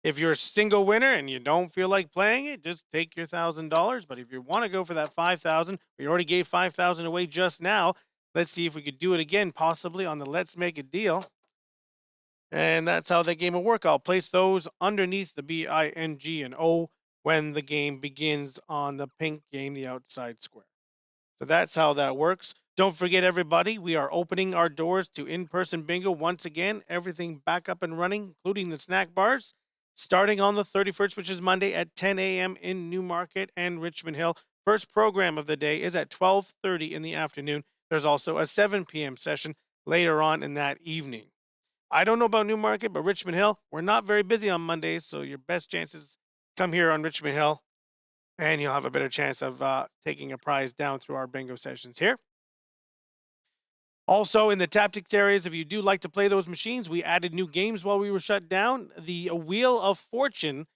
If you're a single winner and you don't feel like playing it, just take your $1,000. But if you want to go for that 5,000, we already gave 5,000 away just now. Let's see if we could do it again, possibly on the Let's Make a Deal. And that's how that game will work. I'll place those underneath the B, I, N, G, and O when the game begins on the pink game, the outside square. So that's how that works. Don't forget, everybody, we are opening our doors to in-person bingo once again. Everything back up and running, including the snack bars, starting on the 31st, which is Monday at 10 a.m. in Newmarket and Richmond Hill. First program of the day is at 12:30 in the afternoon. There's also a 7 p.m. session later on in that evening. I don't know about Newmarket, but Richmond Hill, we're not very busy on Mondays, so your best chances come here on Richmond Hill, and you'll have a better chance of taking a prize down through our bingo sessions here. Also, in the tactics areas, if you do like to play those machines, we added new games while we were shut down. The Wheel of Fortune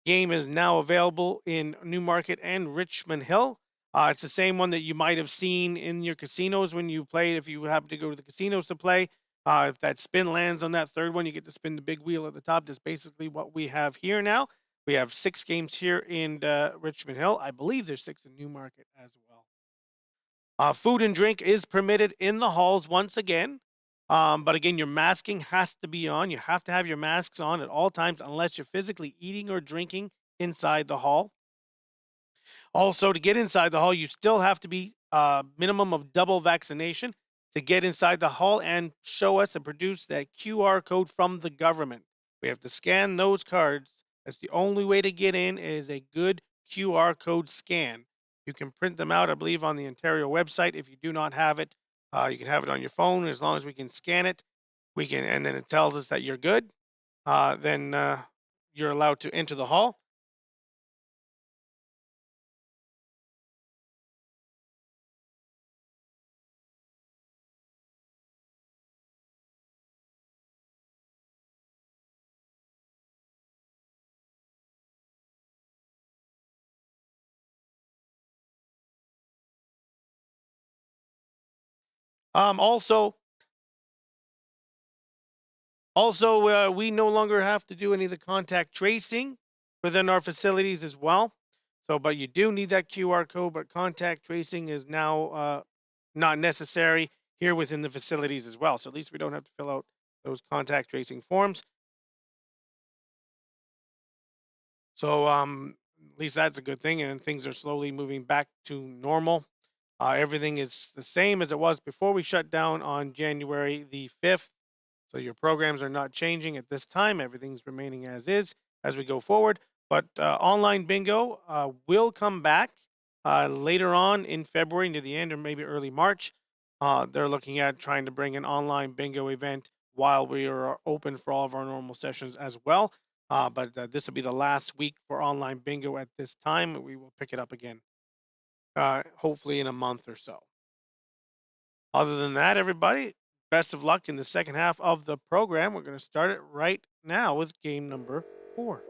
game is now available in Newmarket and Richmond Hill. It's the same one that you might have seen in your casinos when you play, if you happen to go to the casinos to play. If that spin lands on that third one, you get to spin the big wheel at the top. That's basically what we have here now. We have 6 games here in Richmond Hill. I believe there's 6 in Newmarket as well. Food and drink is permitted in the halls once again. But again, your masking has to be on. You have to have your masks on at all times unless you're physically eating or drinking inside the hall. Also, to get inside the hall, you still have to be minimum of double vaccination to get inside the hall and show us and produce that QR code from the government. We have to scan those cards. That's the only way to get in is a good QR code scan. You can print them out, I believe, on the Ontario website. If you do not have it, you can have it on your phone. As long as we can scan it, we can, and then it tells us that you're good. Then you're allowed to enter the hall. Also, we no longer have to do any of the contact tracing within our facilities as well. So, but you do need that QR code, but contact tracing is now not necessary here within the facilities as well. So at least we don't have to fill out those contact tracing forms. So at least that's a good thing, and things are slowly moving back to normal. Everything is the same as it was before we shut down on January the 5th. So your programs are not changing at this time. Everything's remaining as is as we go forward. But online bingo will come back later on in February, near the end, or maybe early March. They're looking at trying to bring an online bingo event while we are open for all of our normal sessions as well. But this will be the last week for online bingo at this time. We will pick it up again, hopefully in a month or so. Other than that, everybody, best of luck in the second half of the program. We're going to start it right now with game number 4.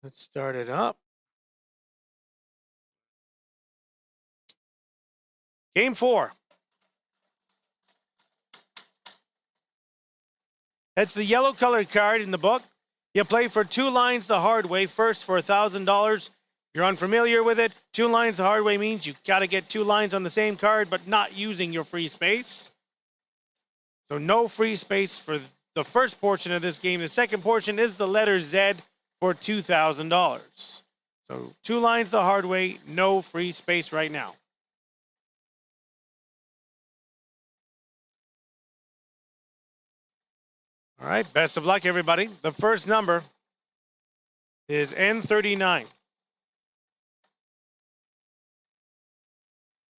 Let's start it up. Game 4. That's the yellow colored card in the book. You play for 2 lines the hard way. First, for $1,000, you're unfamiliar with it, 2 lines the hard way means you got to get 2 lines on the same card, but not using your free space. So no free space for the first portion of this game. The second portion is the letter Z for $2,000. So 2 lines the hard way, no free space right now. All right, best of luck, everybody. The first number is N39.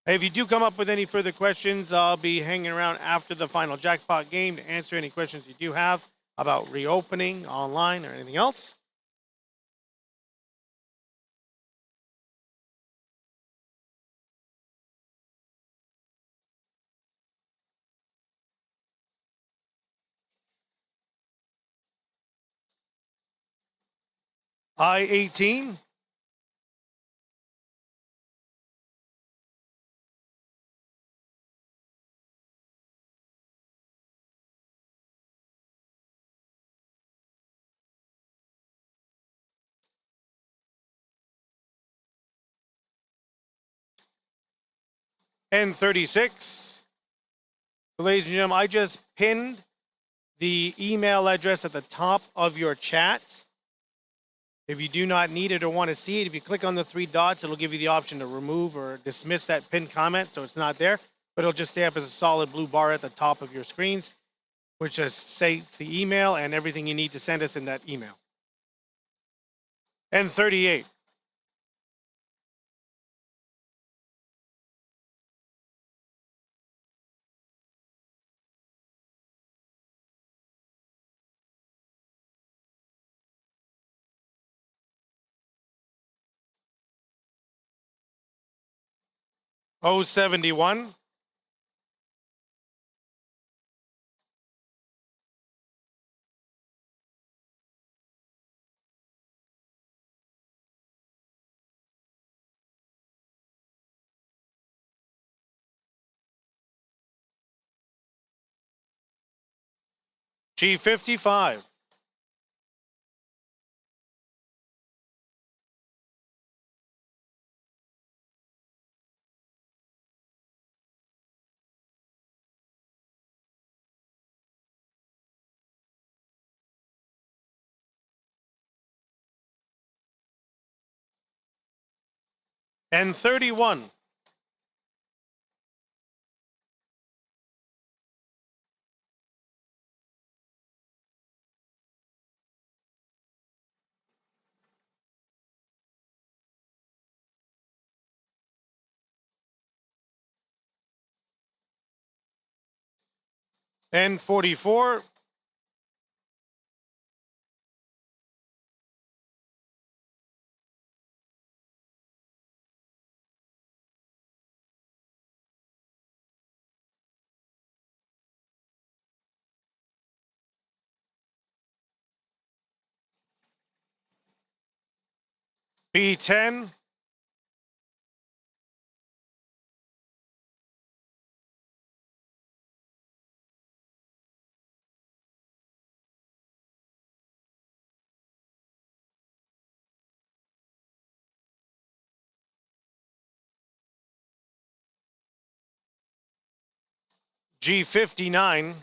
If you do come up with any further questions, I'll be hanging around after the final jackpot game to answer any questions you do have about reopening online or anything else. I-18, N36. So ladies and gentlemen, I just pinned the email address at the top of your chat. If you do not need it or want to see it, if you click on the 3 dots, it'll give you the option to remove or dismiss that pinned comment, so it's not there, but it'll just stay up as a solid blue bar at the top of your screens, which just states the email and everything you need to send us in that email. N38. O71. G55. N31. N44. B10. G59.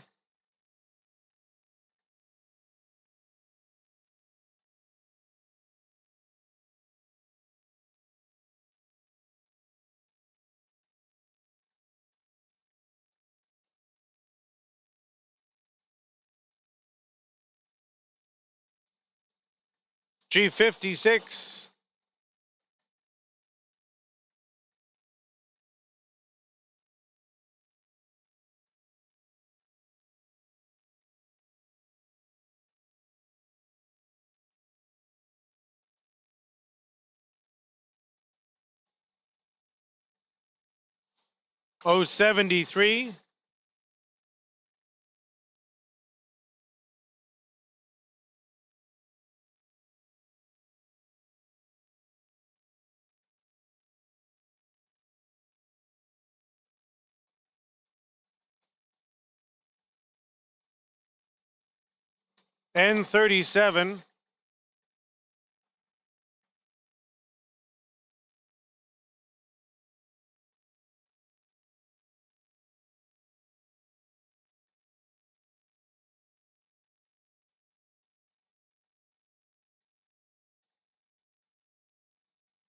G56. O73. N37.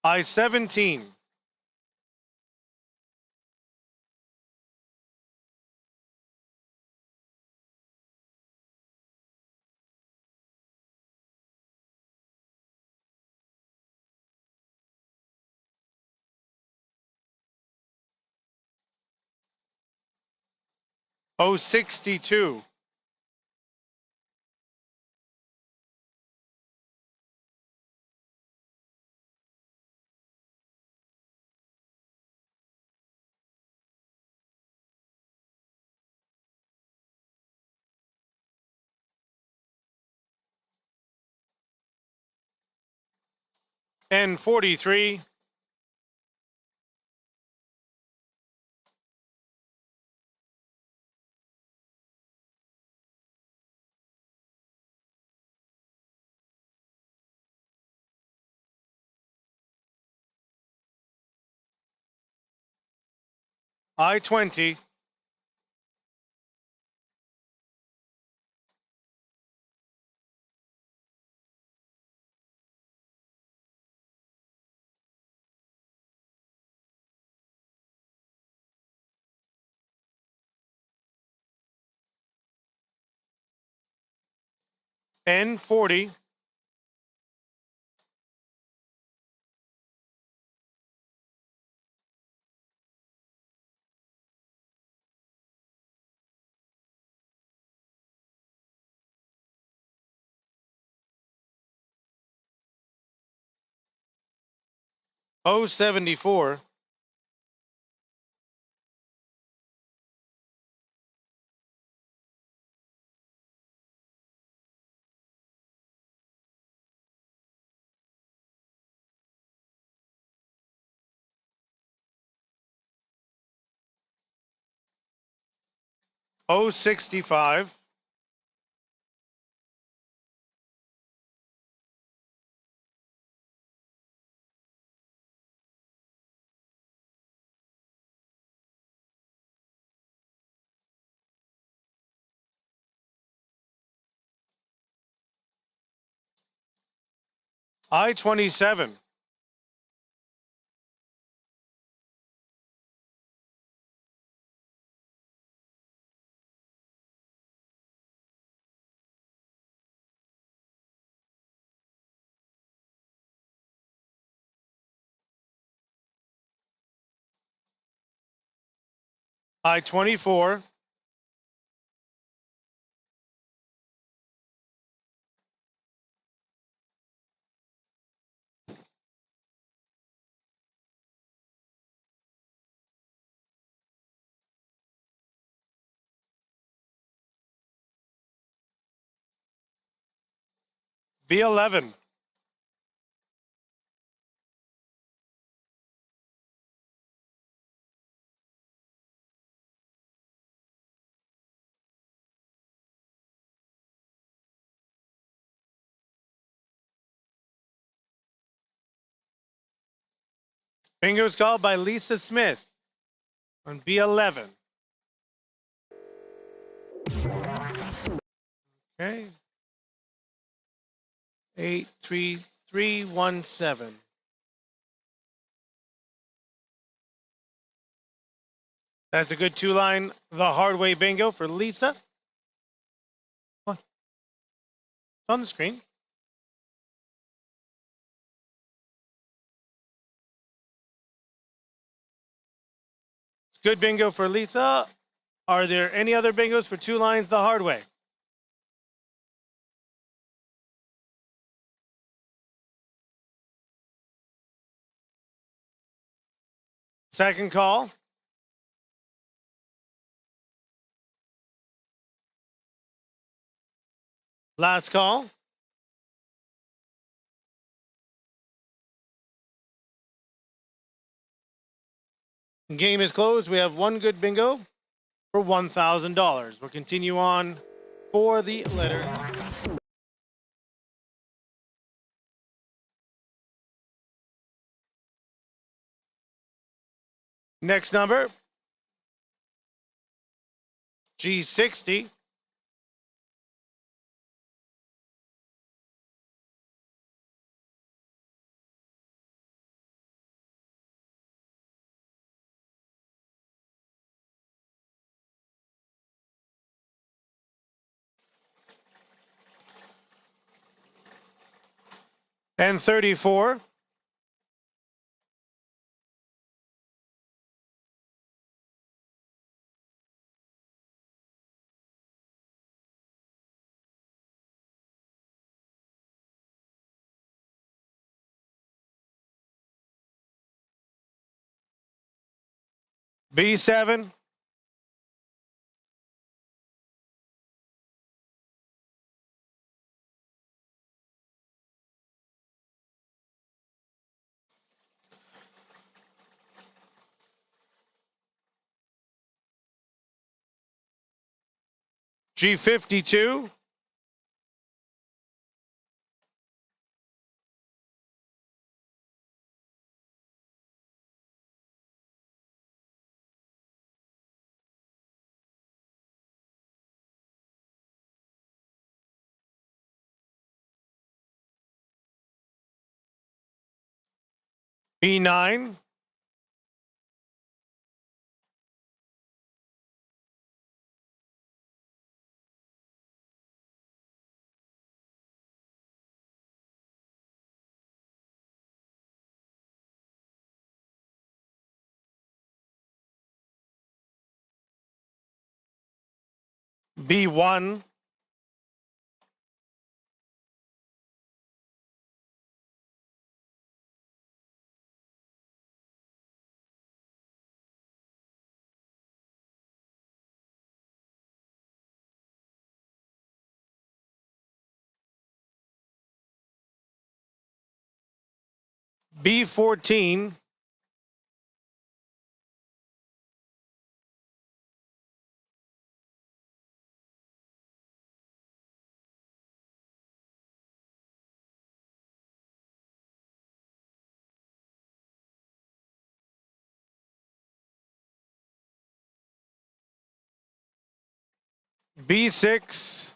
I-17. O-62. N-43. I-20. N-40. O-74. O-65. I-27. I-24. B11. Bingo is called by Lisa Smith on B11. Okay. 83317. That's a good two-line the hard way bingo for Lisa. What? It's on the screen. It's good bingo for Lisa. Are there any other bingos for two lines the hard way? Second call. Last call. Game is closed. We have one good bingo for $1,000. We'll continue on for the letter. Next number, G60. and 34. B7. G52. B9. B1. B14. B6.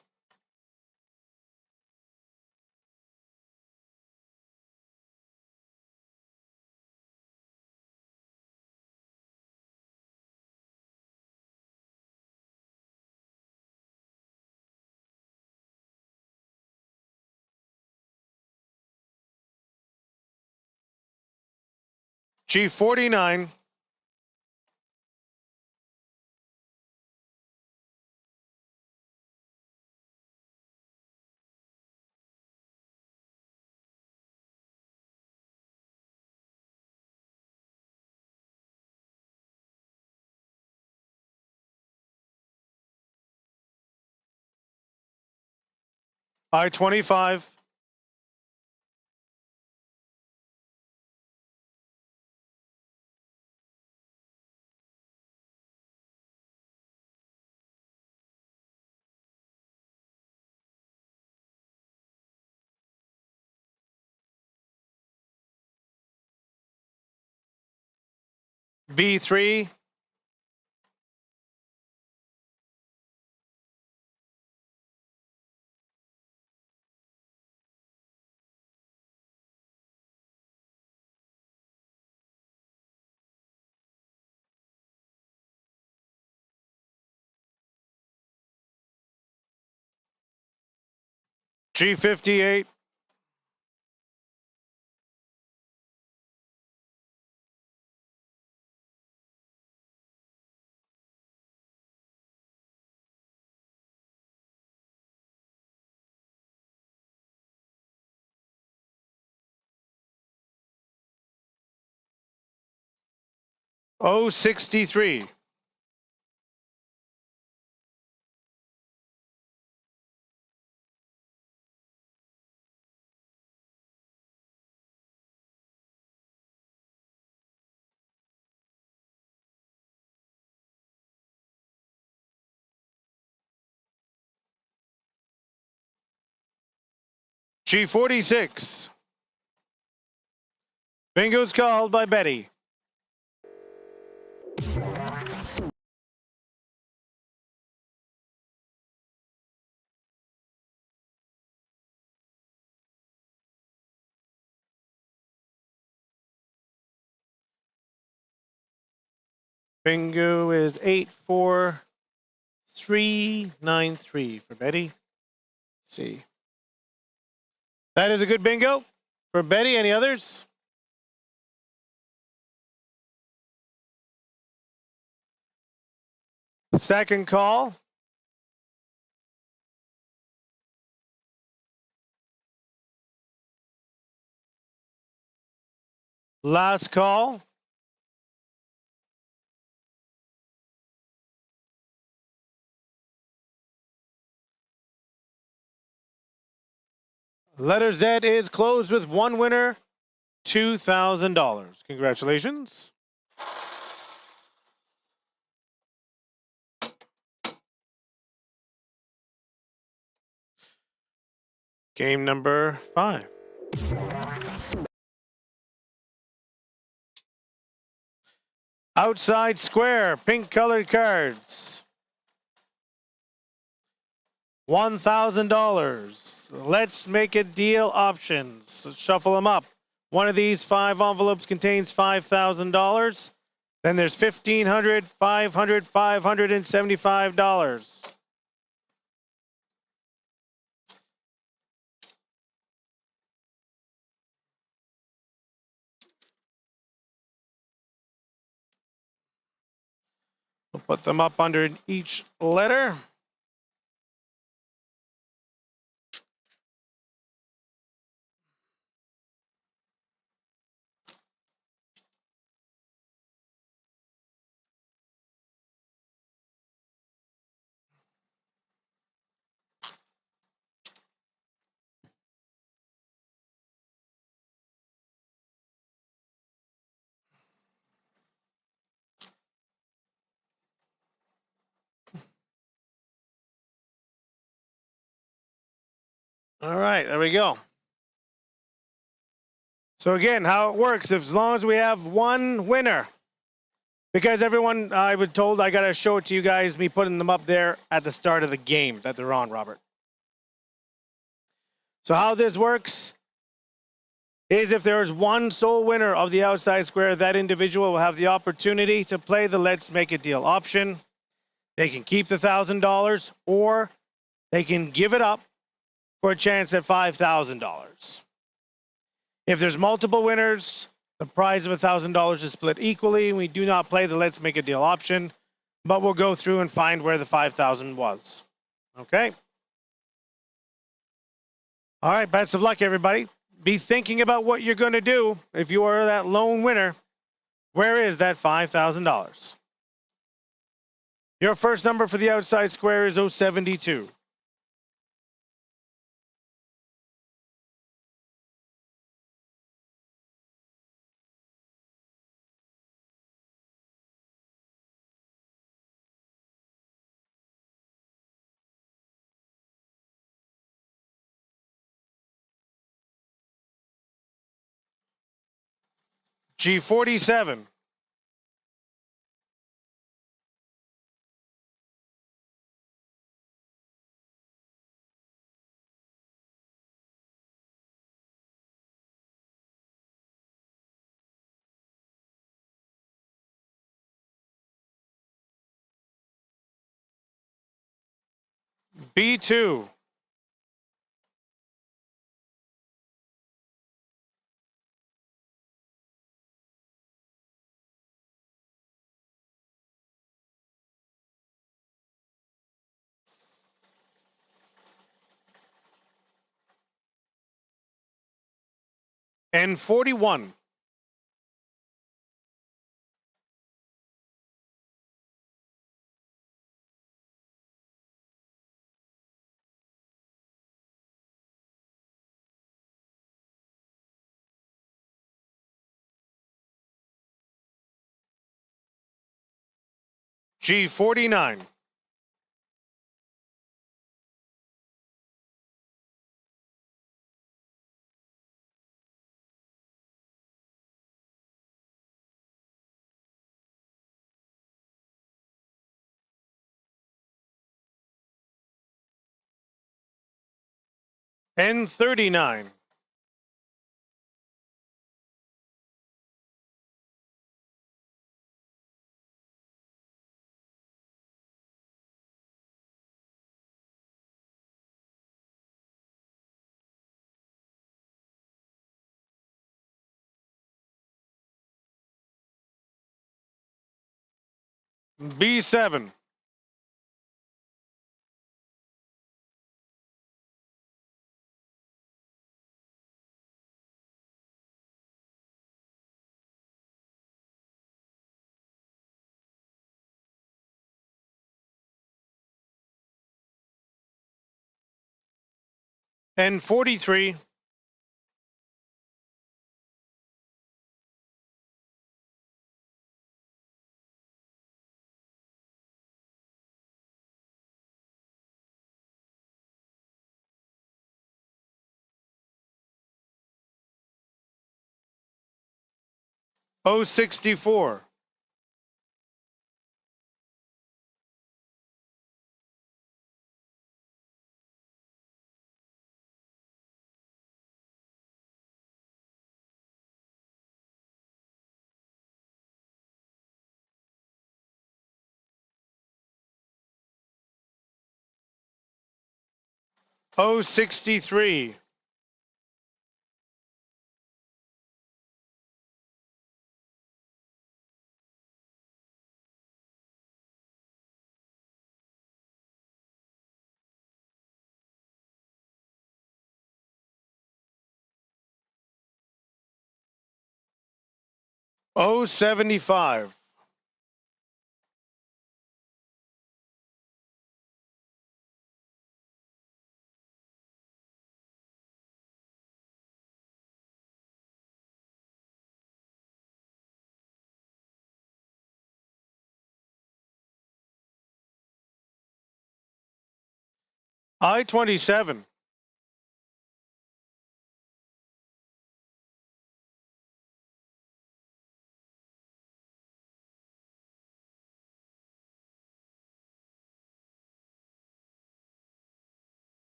G49. I-25. B3. G58. O63. G46. Bingo's called by Betty. Bingo is 84393 for Betty. Let's see. That is a good bingo For Betty, any others? Second call. Last call. Letter Z is closed with one winner, $2,000. Congratulations. Game number 5. Outside square, pink colored cards. $1,000. Let's make a deal options. Shuffle them up. One of these 5 envelopes contains $5,000. Then there's $1,500, $500, $575. We'll put them up under each letter. All right, there we go. So again, how it works, as long as we have one winner, because everyone, I was told I got to show it to you guys, me putting them up there at the start of the game that they're on, Robert. So how this works is if there is one sole winner of the outside square, that individual will have the opportunity to play the Let's Make a Deal option. They can keep the $1,000 or they can give it up for a chance at $5,000. If there's multiple winners, the prize of $1,000 is split equally. We do not play the Let's Make a Deal option, but we'll go through and find where the $5,000 was. Okay? All right, best of luck, everybody. Be thinking about what you're going to do if you are that lone winner. Where is that $5,000? Your first number for the outside square is 072. G47. B2. N41. G49. N39. B7. And 43. O64. O63. O75. I27.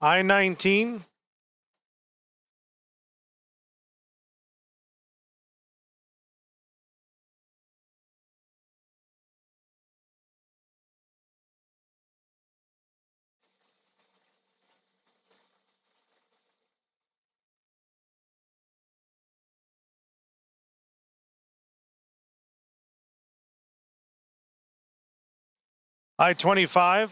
I19. I25.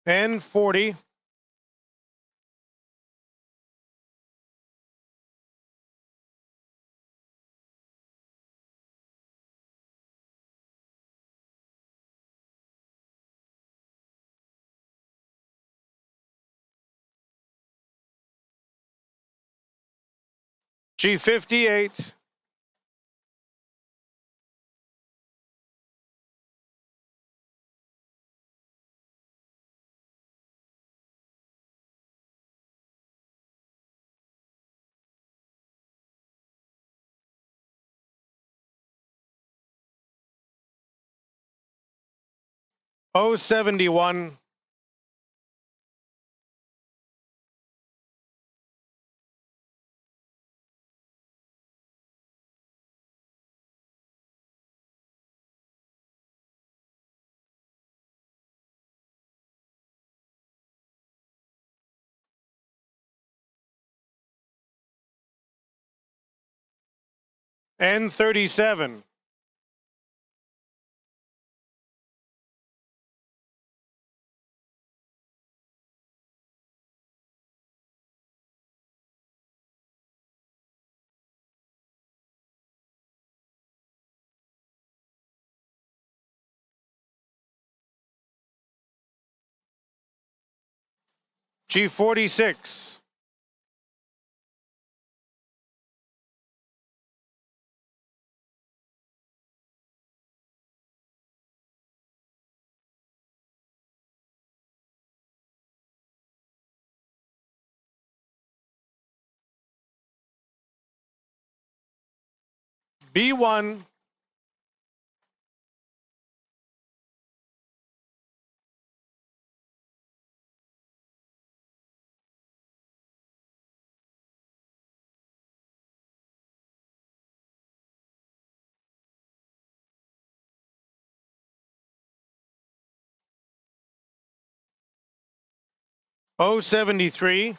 And 40. G58. O71. And 37. G46. B1. 073.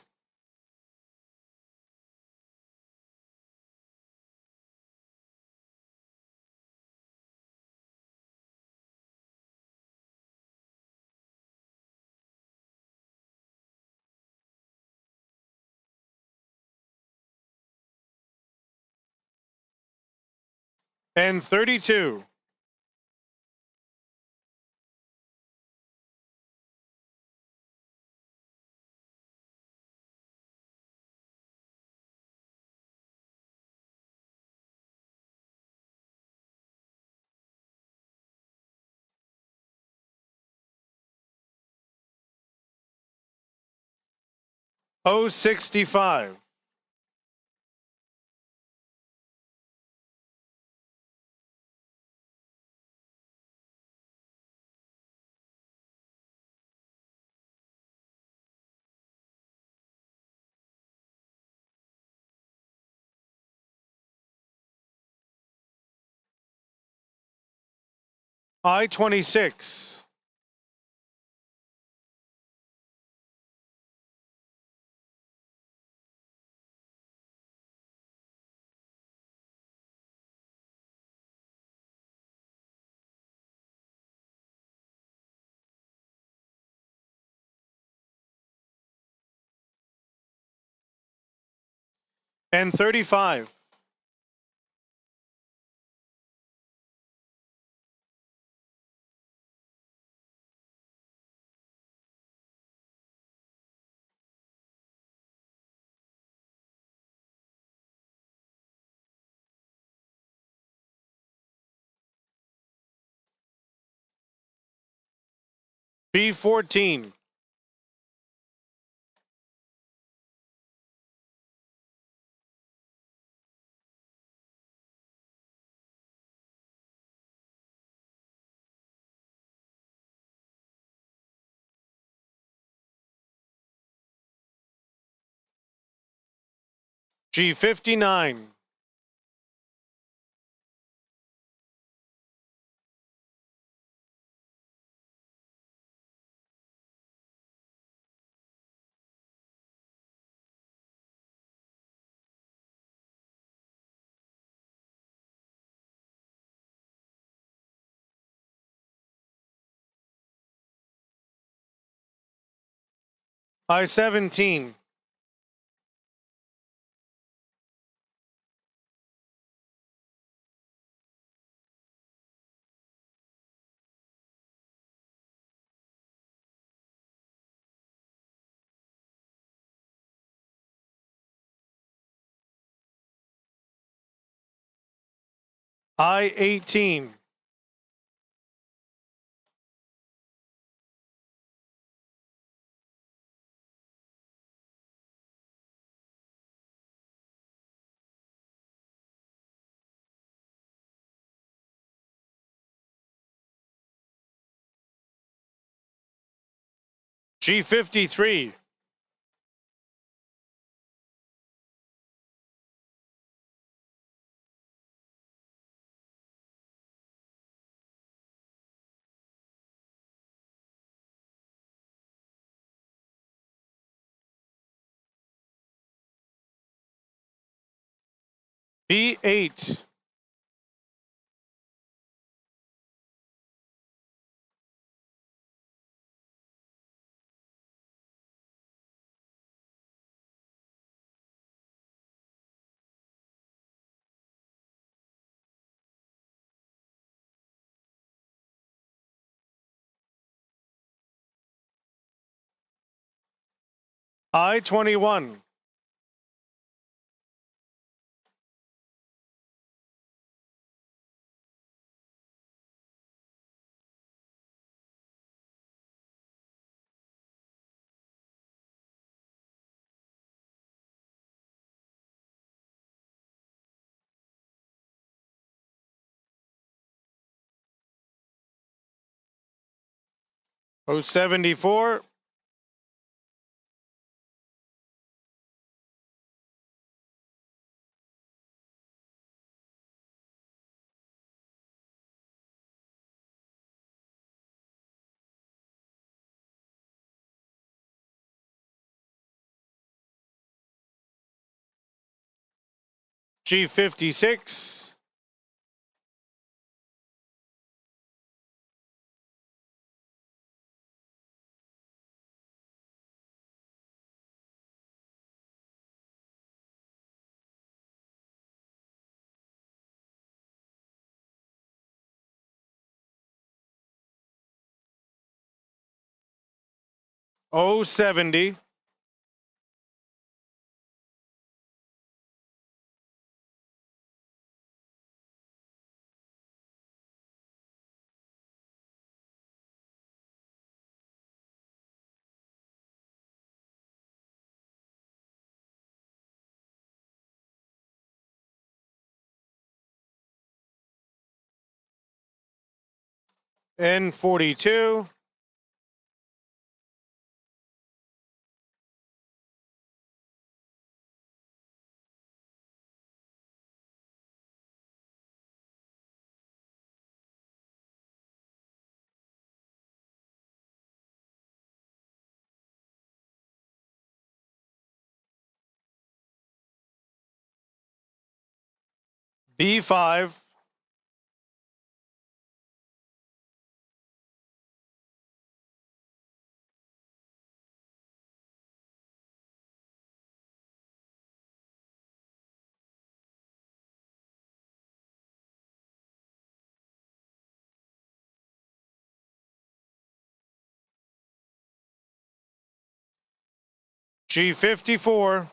And 32. Oh 65. I-26. And 35. B14. G59. I-17. I-18. G53. B8. I-21. O-74. G56. O70. N42. B5. G54.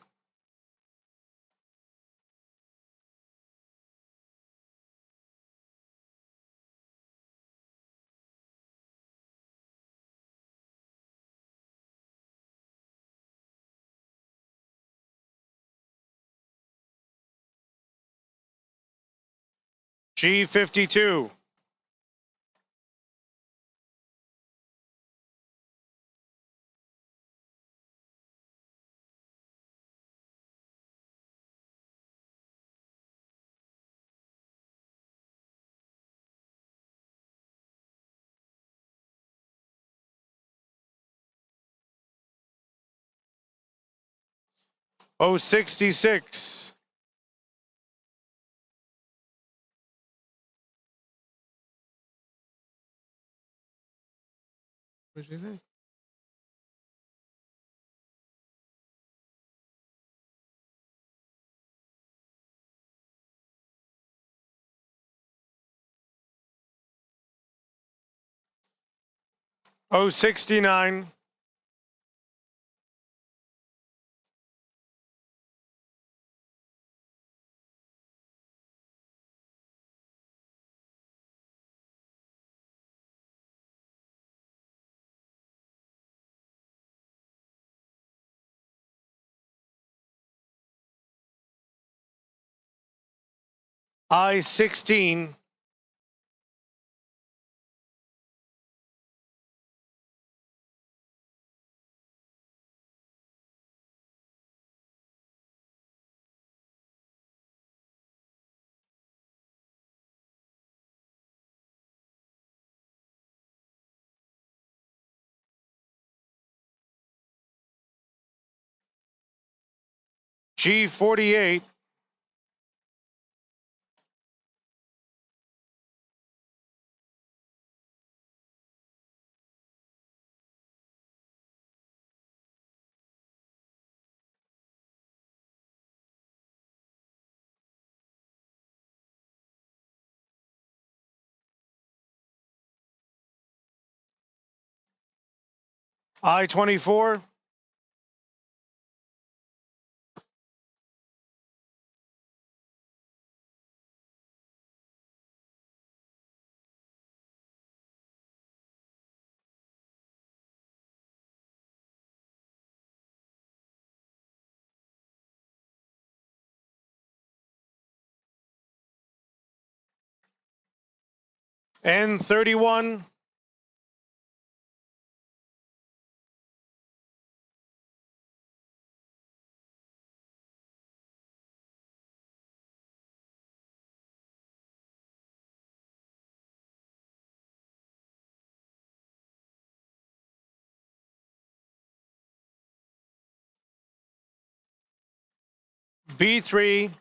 G52. O66. What did you say? O69. I16. G48. I24. N31. B3.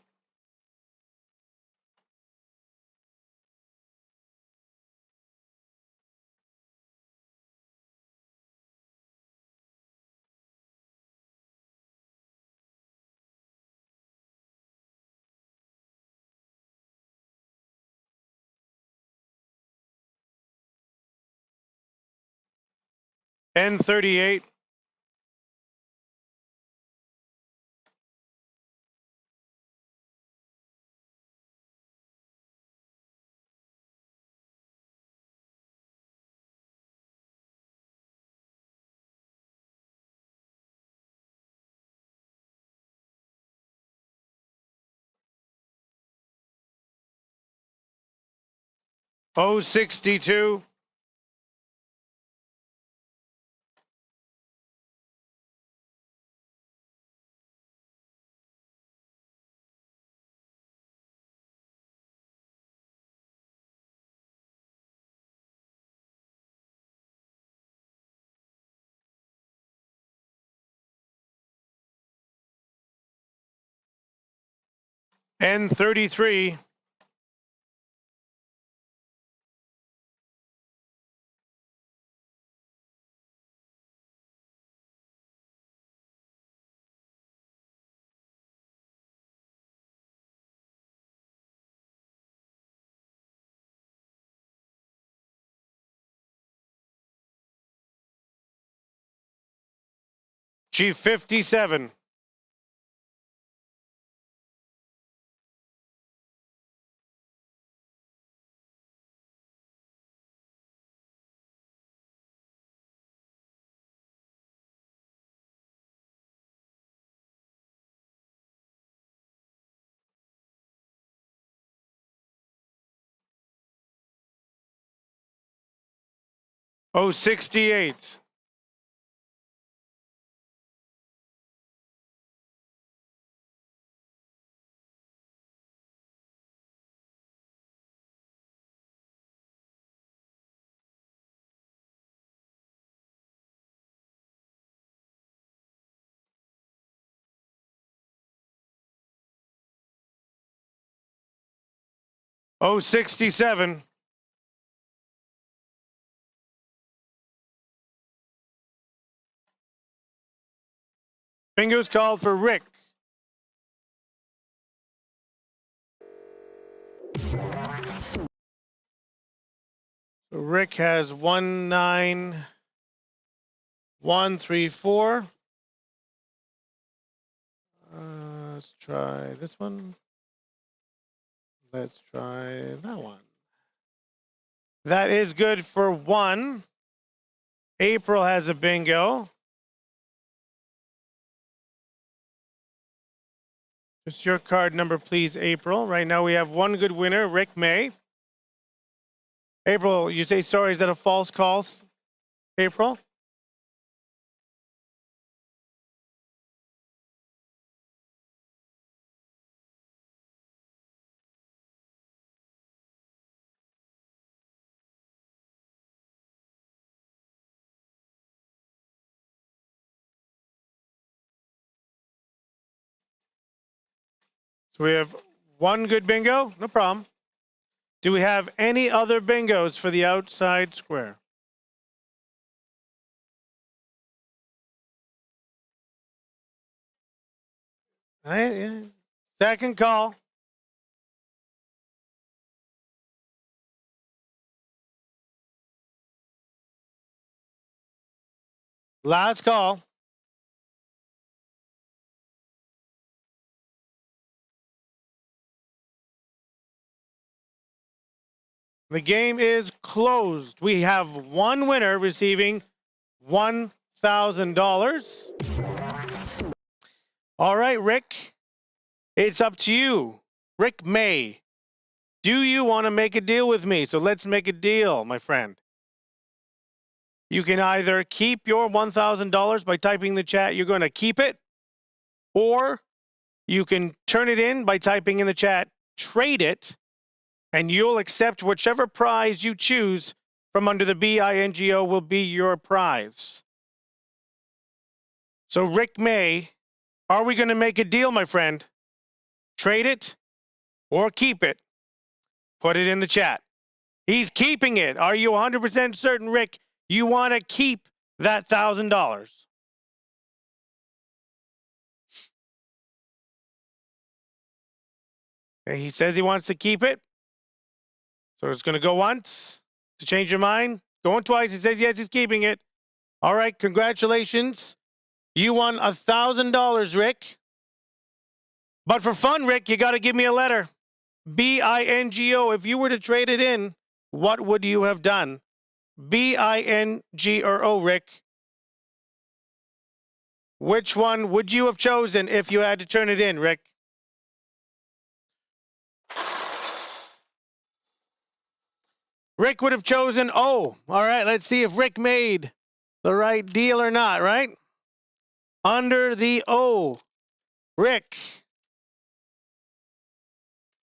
N38. O62. N33. G57. O68. O67. Bingo's called for Rick. So Rick has 19134. Let's try this one. Let's try that one. That is good for 1. April has a bingo. Just your card number, please, April. Right now we have 1 good winner, Rick May. April, you say sorry, is that a false call, April? So we have 1 good bingo, no problem. Do we have any other bingos for the outside square? All right, yeah. Second call. Last call. The game is closed. We have 1 winner receiving $1,000. All right, Rick, it's up to you. Rick May, do you want to make a deal with me? So let's make a deal, my friend. You can either keep your $1,000 by typing in the chat, you're going to keep it, or you can turn it in by typing in the chat, trade it, and you'll accept whichever prize you choose from under the BINGO will be your prize. So Rick May, are we going to make a deal, my friend? Trade it or keep it? Put it in the chat. He's keeping it. Are you 100% certain, Rick, you want to keep that $1,000? He says he wants to keep it. So it's going to go once to change your mind. Going twice. He says yes, he's keeping it. All right, congratulations. You won $1,000, Rick. But for fun, Rick, you got to give me a letter. Bingo. If you were to trade it in, what would you have done? Bingo, Rick. Which one would you have chosen if you had to turn it in, Rick? Rick would have chosen O. All right, let's see if Rick made the right deal or not, right? Under the O. Rick.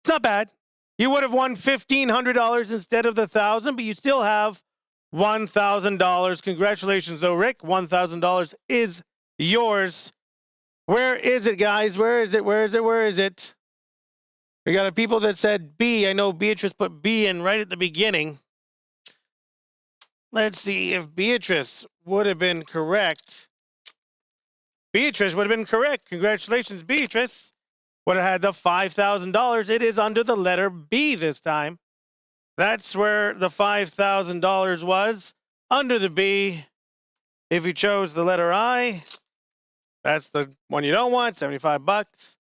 It's not bad. You would have won $1,500 instead of the 1,000, but you still have $1,000. Congratulations, though, Rick. $1,000 is yours. Where is it, guys? Where is it? Where is it? Where is it? We got people that said B. I know Beatrice put B in right at the beginning. Let's see if Beatrice would have been correct. Beatrice would have been correct. Congratulations, Beatrice. Would have had the $5,000. It is under the letter B this time. That's where the $5,000 was, under the B. If you chose the letter I, that's the one you don't want, 75 bucks.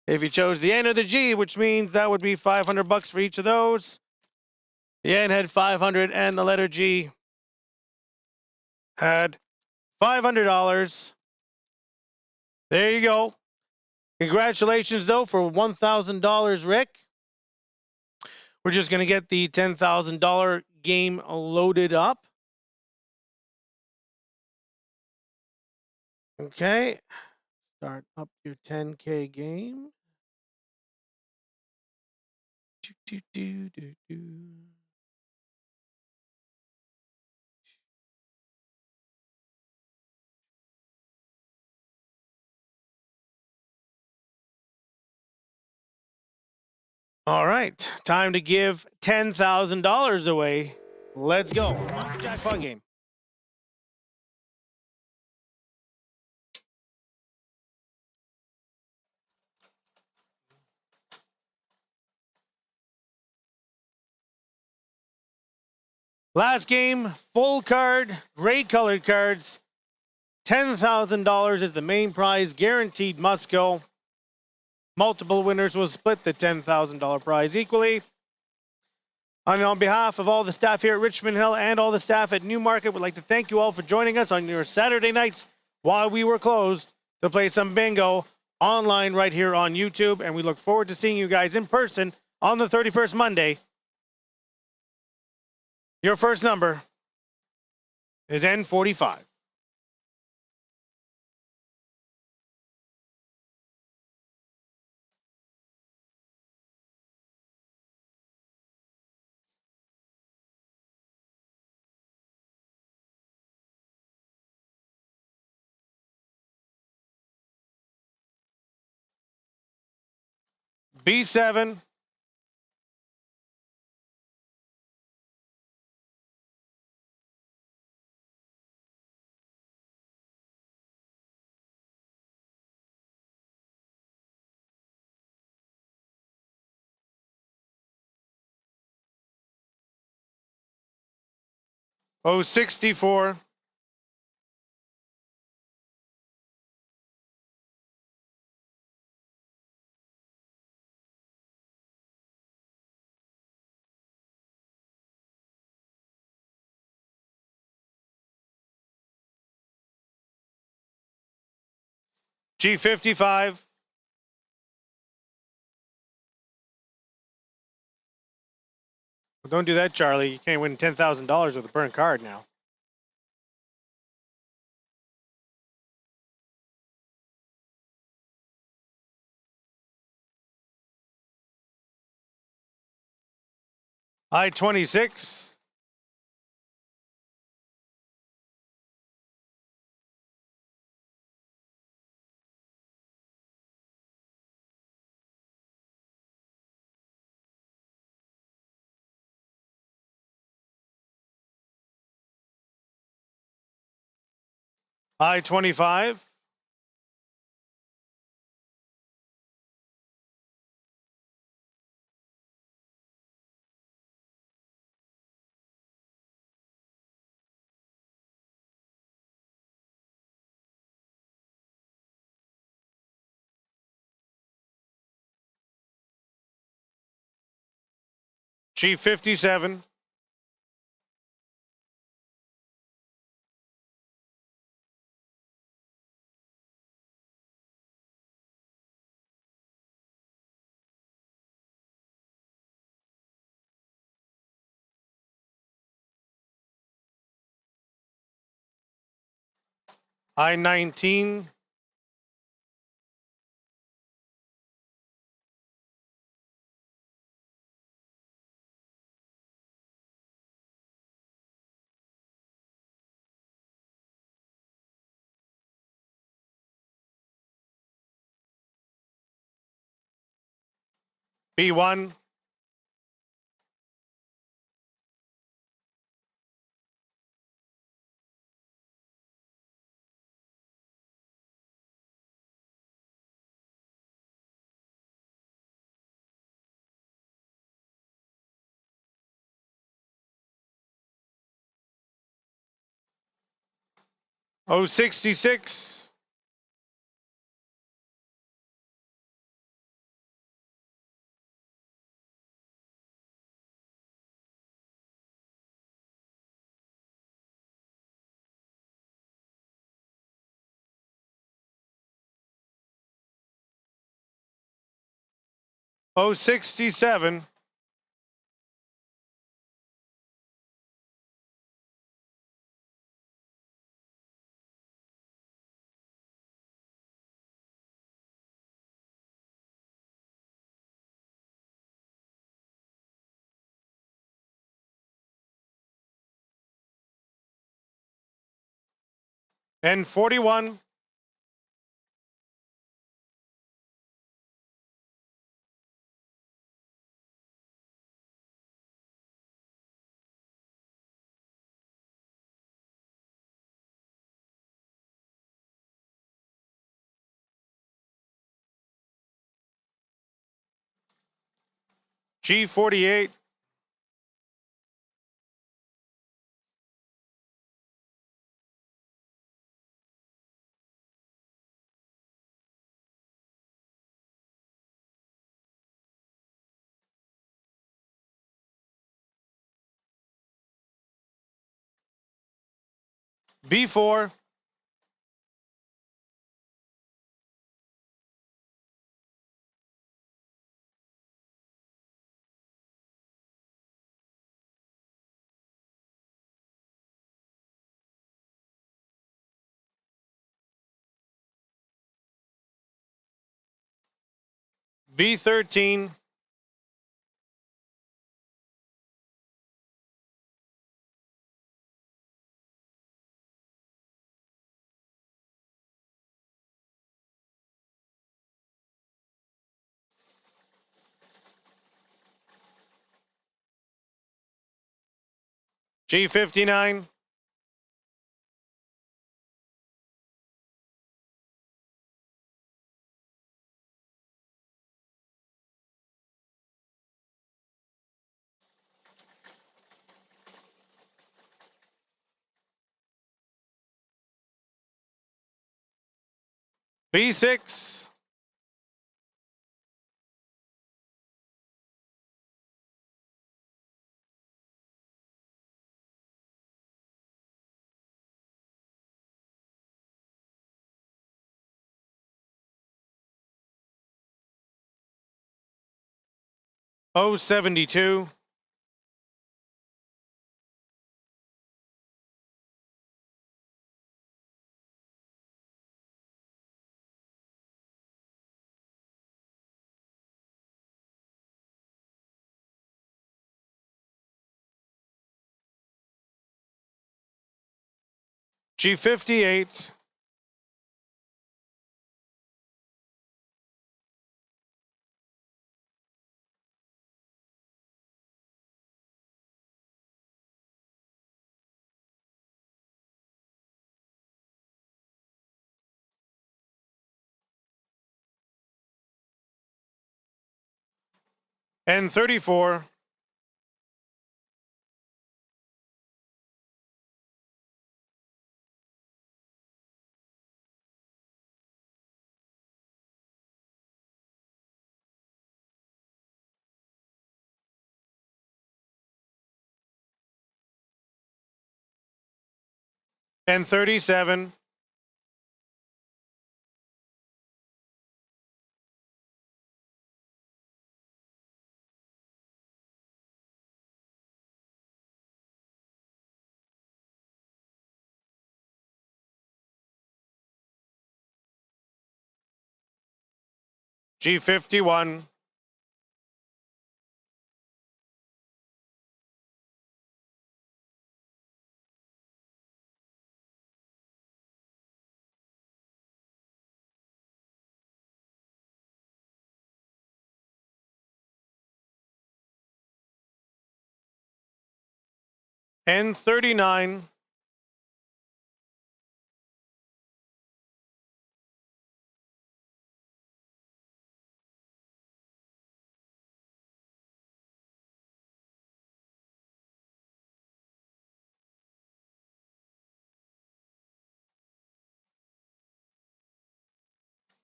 If you chose the N or the G, which means that would be 500 bucks for each of those. The N had 500 and the letter G had $500. There you go. Congratulations, though, for $1,000, Rick. We're just going to get the $10,000 game loaded up. Okay. Start up your 10K game. Do, do, do, do. All right. Time to give $10,000 away. Let's go. Jackpot game. Last game, full card, gray colored cards. $10,000 is the main prize, guaranteed must go. Multiple winners will split the $10,000 prize equally. On behalf of all the staff here at Richmond Hill and all the staff at Newmarket, we'd like to thank you all for joining us on your Saturday nights while we were closed to play some bingo online right here on YouTube. And we look forward to seeing you guys in person on the 31st Monday. Your first number is N45. B7. O64. G55. Well, don't do that, Charlie. You can't win $10,000 with a burnt card now. I-26. I-25. G57. I-19. B1. O66. O67. N41. G48. B4. B13. G59. B6. O72. G58. N34. and 37, G51, and 39,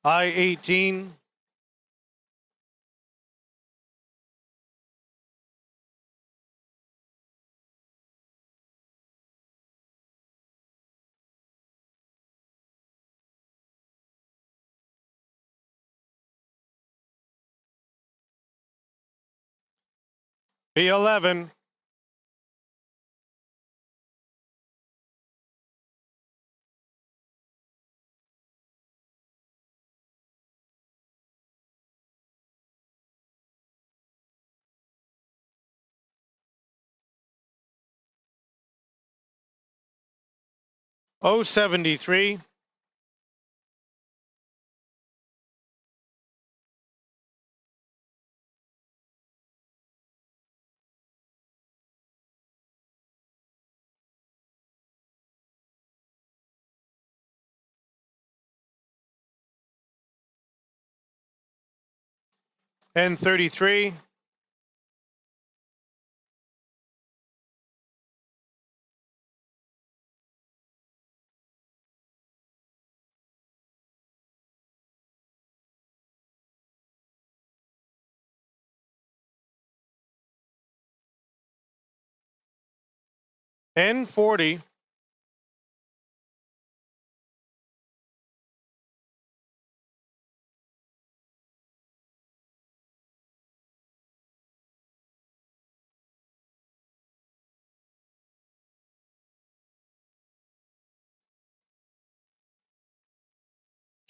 I-18, B11, O73, and 33, and 40,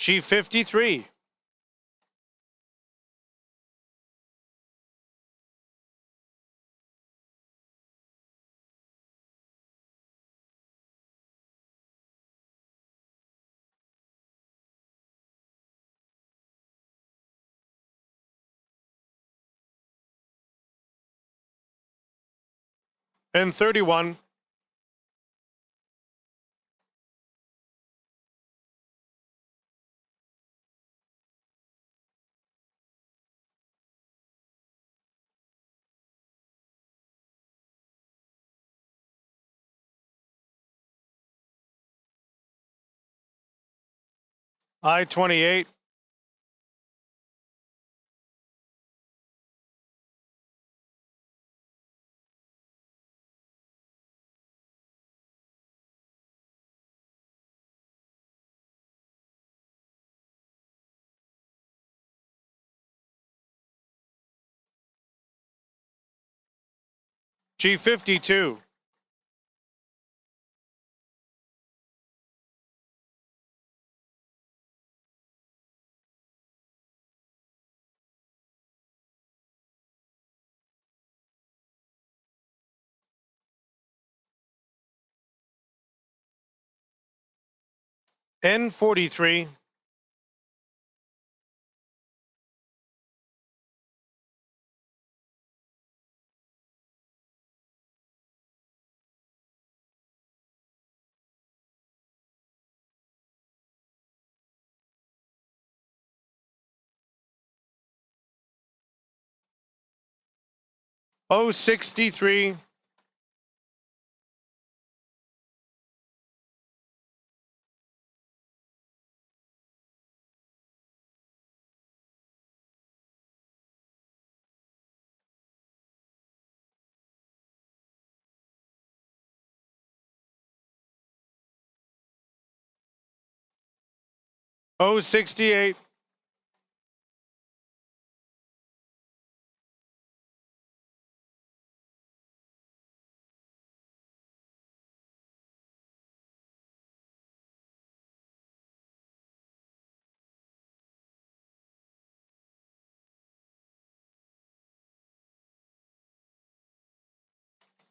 G53, and 31, I-28, G52, N43, O63, 068.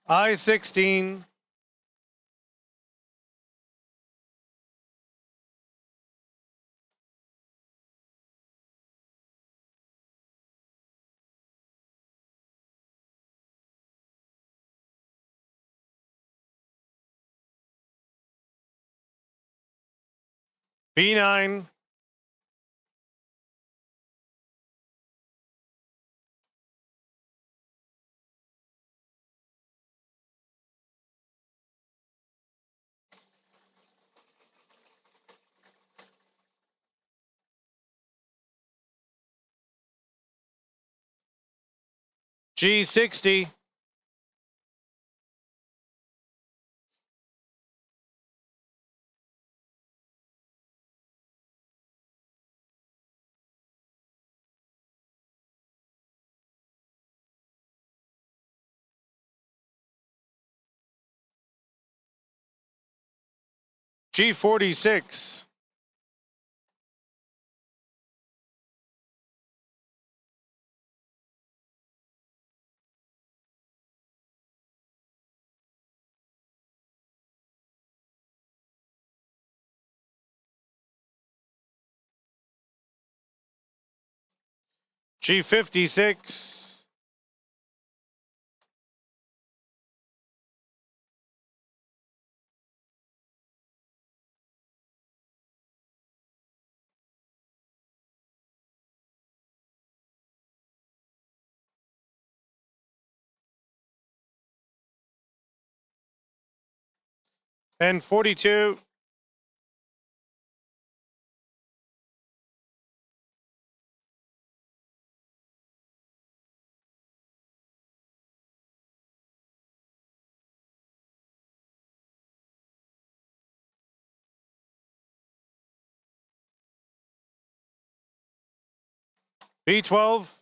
I-16. B9. G60. G46. G56. And 42. B12.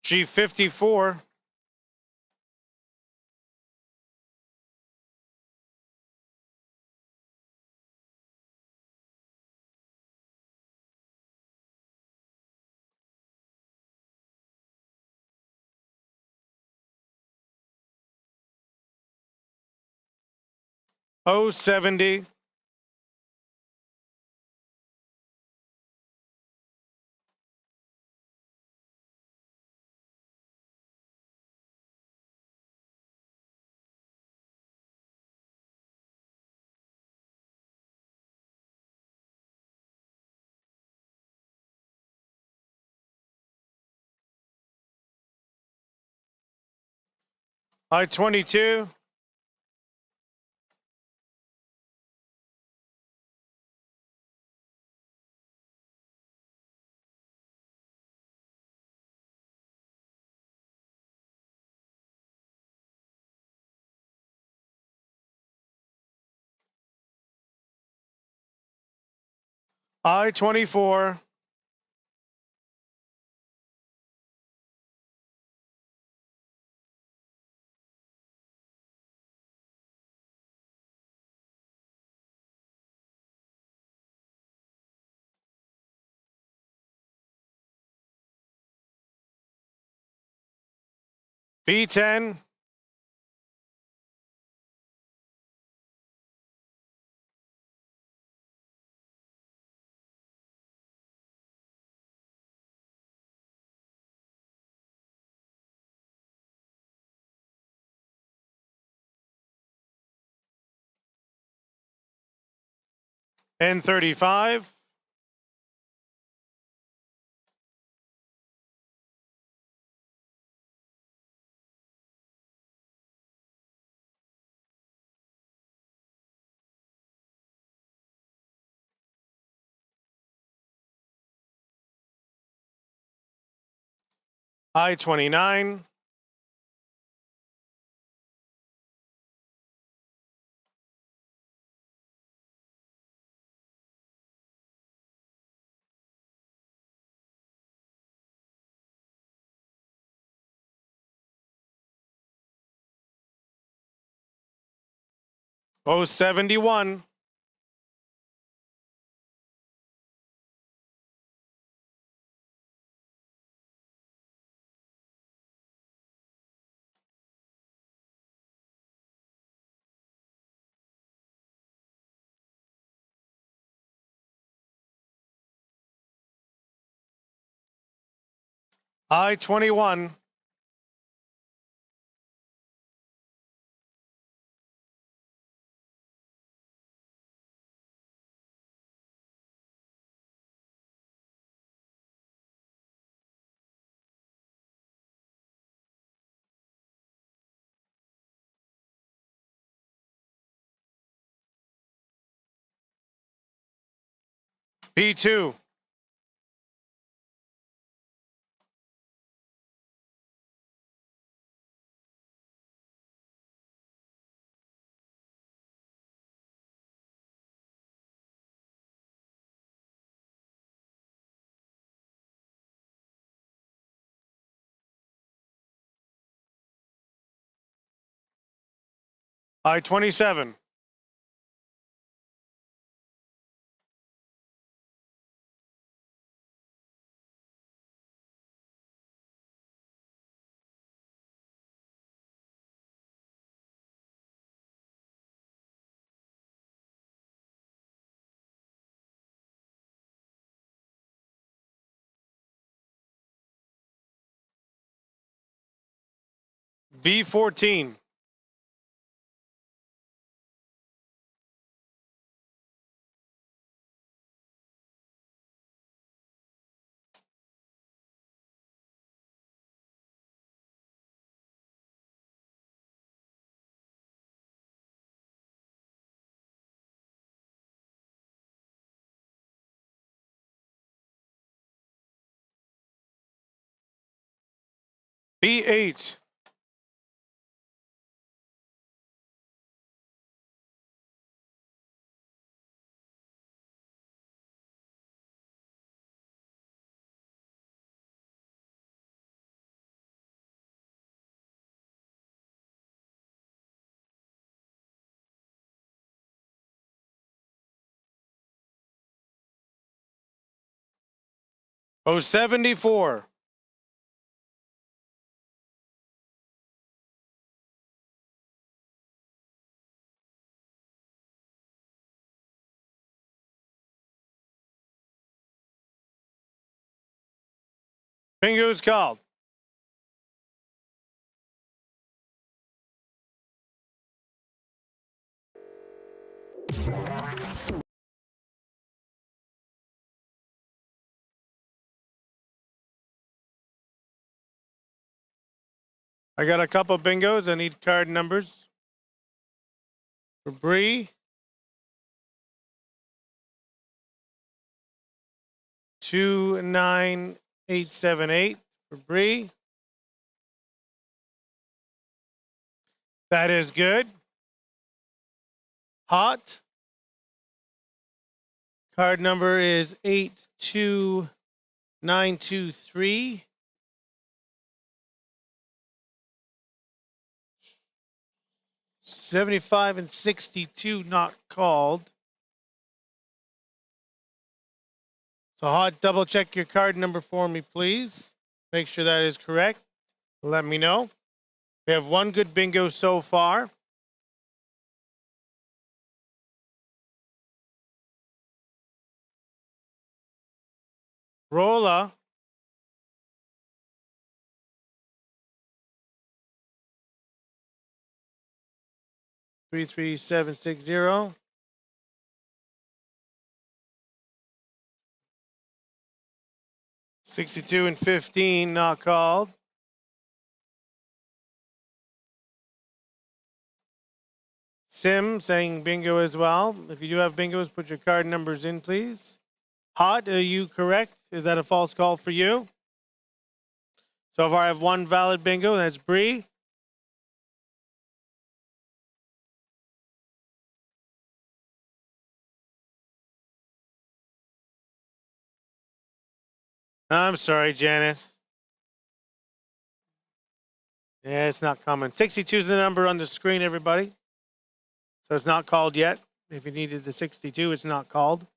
G54. O70. I-22. I-24. B10. N35. I-29. O-71. I-21. P2. I-27. V14. B8. O-74. Bingo is called. I got a couple bingos. I need card numbers. For Bree. 29878 for Bree. That is good. Hot. Card number is 82923. $75 and $62 not called. So Hot, double check your card number for me, please. Make sure that is correct. Let me know. We have one good bingo so far. Rolla. Three, 33760. $62 and $15 not called. Sim saying bingo as well. If you do have bingos, put your card numbers in, please. Hot, are you correct? Is that a false call for you? So far, I have one valid bingo. That's Bree. I'm sorry, Janet. Yeah, it's not coming. 62 is the number on the screen, everybody. So it's not called yet. If you needed the 62, it's not called.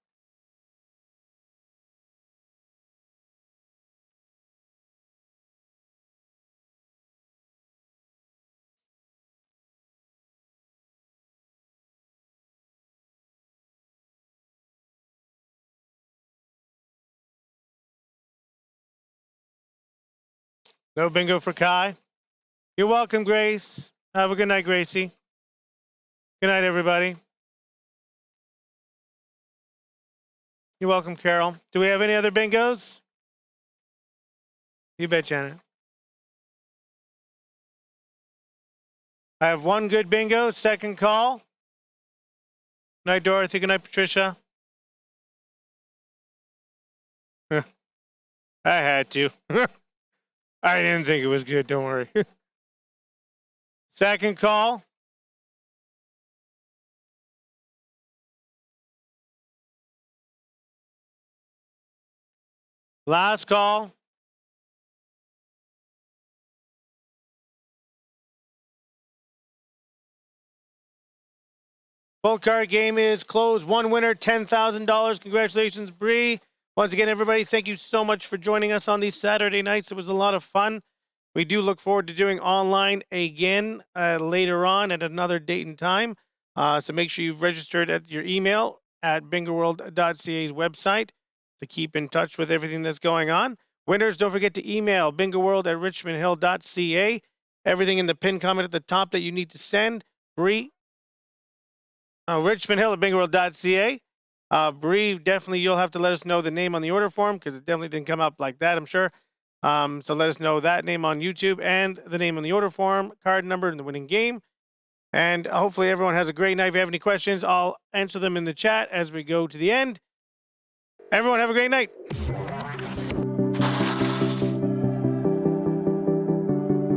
No bingo for Kai. You're welcome, Grace. Have a good night, Gracie. Good night, everybody. You're welcome, Carol. Do we have any other bingos? You bet, Janet. I have one good bingo. Second call. Good night, Dorothy. Good night, Patricia. I had to. I didn't think it was good. Don't worry. Second call. Last call. Full card game is closed. One winner, $10,000. Congratulations, Bree. Once again, everybody, thank you so much for joining us on these Saturday nights. It was a lot of fun. We do look forward to doing online again later on at another date and time. So make sure you've registered at your email at bingoworld.ca's website to keep in touch with everything that's going on. Winners, don't forget to email bingoworld@richmondhill.ca. Everything in the pinned comment at the top that you need to send. Bree, Richmond Hill at bingoworld.ca. Bree, definitely you'll have to let us know the name on the order form because it definitely didn't come up like that, I'm sure. So let us know that name on YouTube and the name on the order form, card number, and the winning game. And hopefully everyone has a great night. If you have any questions, I'll answer them in the chat as we go to the end. Everyone have a great night.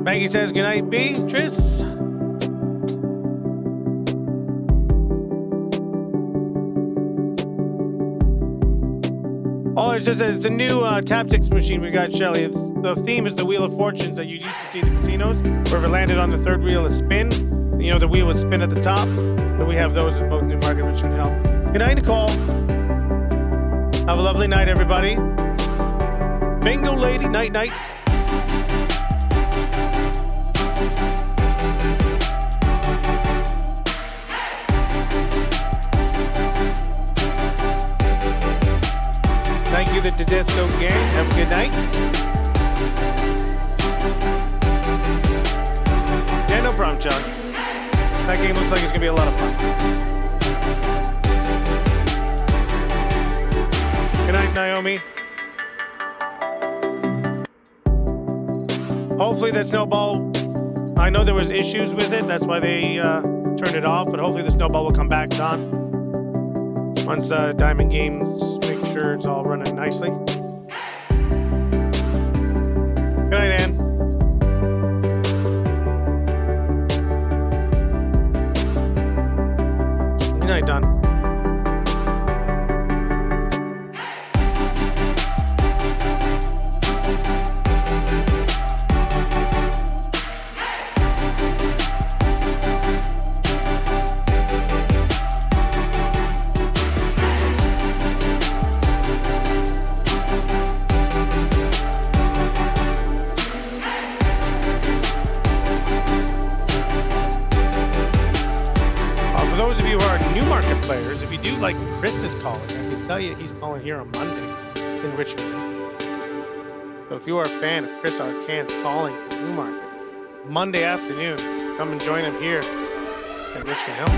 Maggie says good night, Beatrice. Oh, it's a new tactics machine we got, Shelly. The theme is the Wheel of Fortunes that you used to see in the casinos, where if it landed on the third wheel, a spin. You know, the wheel would spin at the top. So we have those at both Newmarket and Richmond Hill. Good night, Nicole. Have a lovely night, everybody. Bingo lady, night, night. Thank you, the Tedesco gang. Have a good night. Yeah, no problem, Chuck. That game looks like it's going to be a lot of fun. Good night, Naomi. Hopefully that snowball, I know there was issues with it. That's why they turned it off. But hopefully the snowball will come back on once Diamond Games make sure it's all running nicely. Good night, Ann. Good night, Don. Players, if you do like Chris is calling, I can tell you he's calling here on Monday in Richmond. So if you are a fan of Chris Arcan's calling from Newmarket Monday afternoon, come and join him here at Richmond Hill.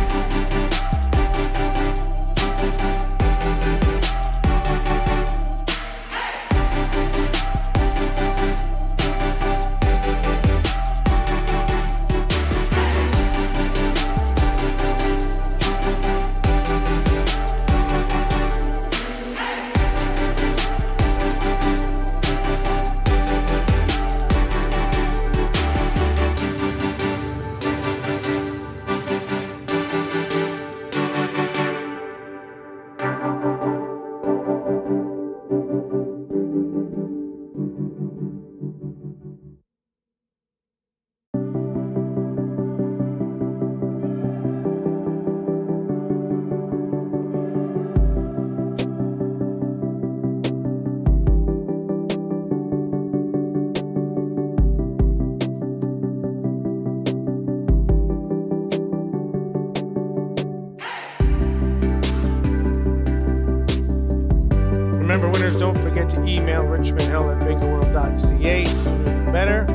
Remember, winners, don't forget to email richmondhill@bingoworld.ca. Sooner the better.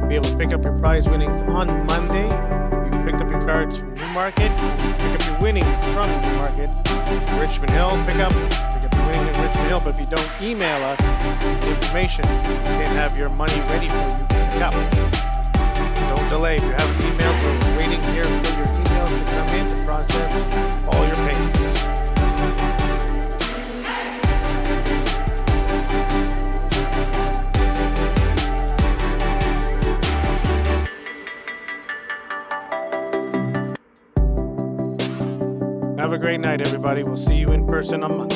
Be able to pick up your prize winnings on Monday. You picked up your cards from Newmarket. Pick up your winnings from Newmarket. Richmond Hill, pick up your winnings in Richmond Hill. But if you don't email us the information, we can't have your money ready for you to pick up. Don't delay. If you have an email, we're waiting here for your emails to come in to process all your payments. Have a great night, everybody. We'll see you in person on Monday.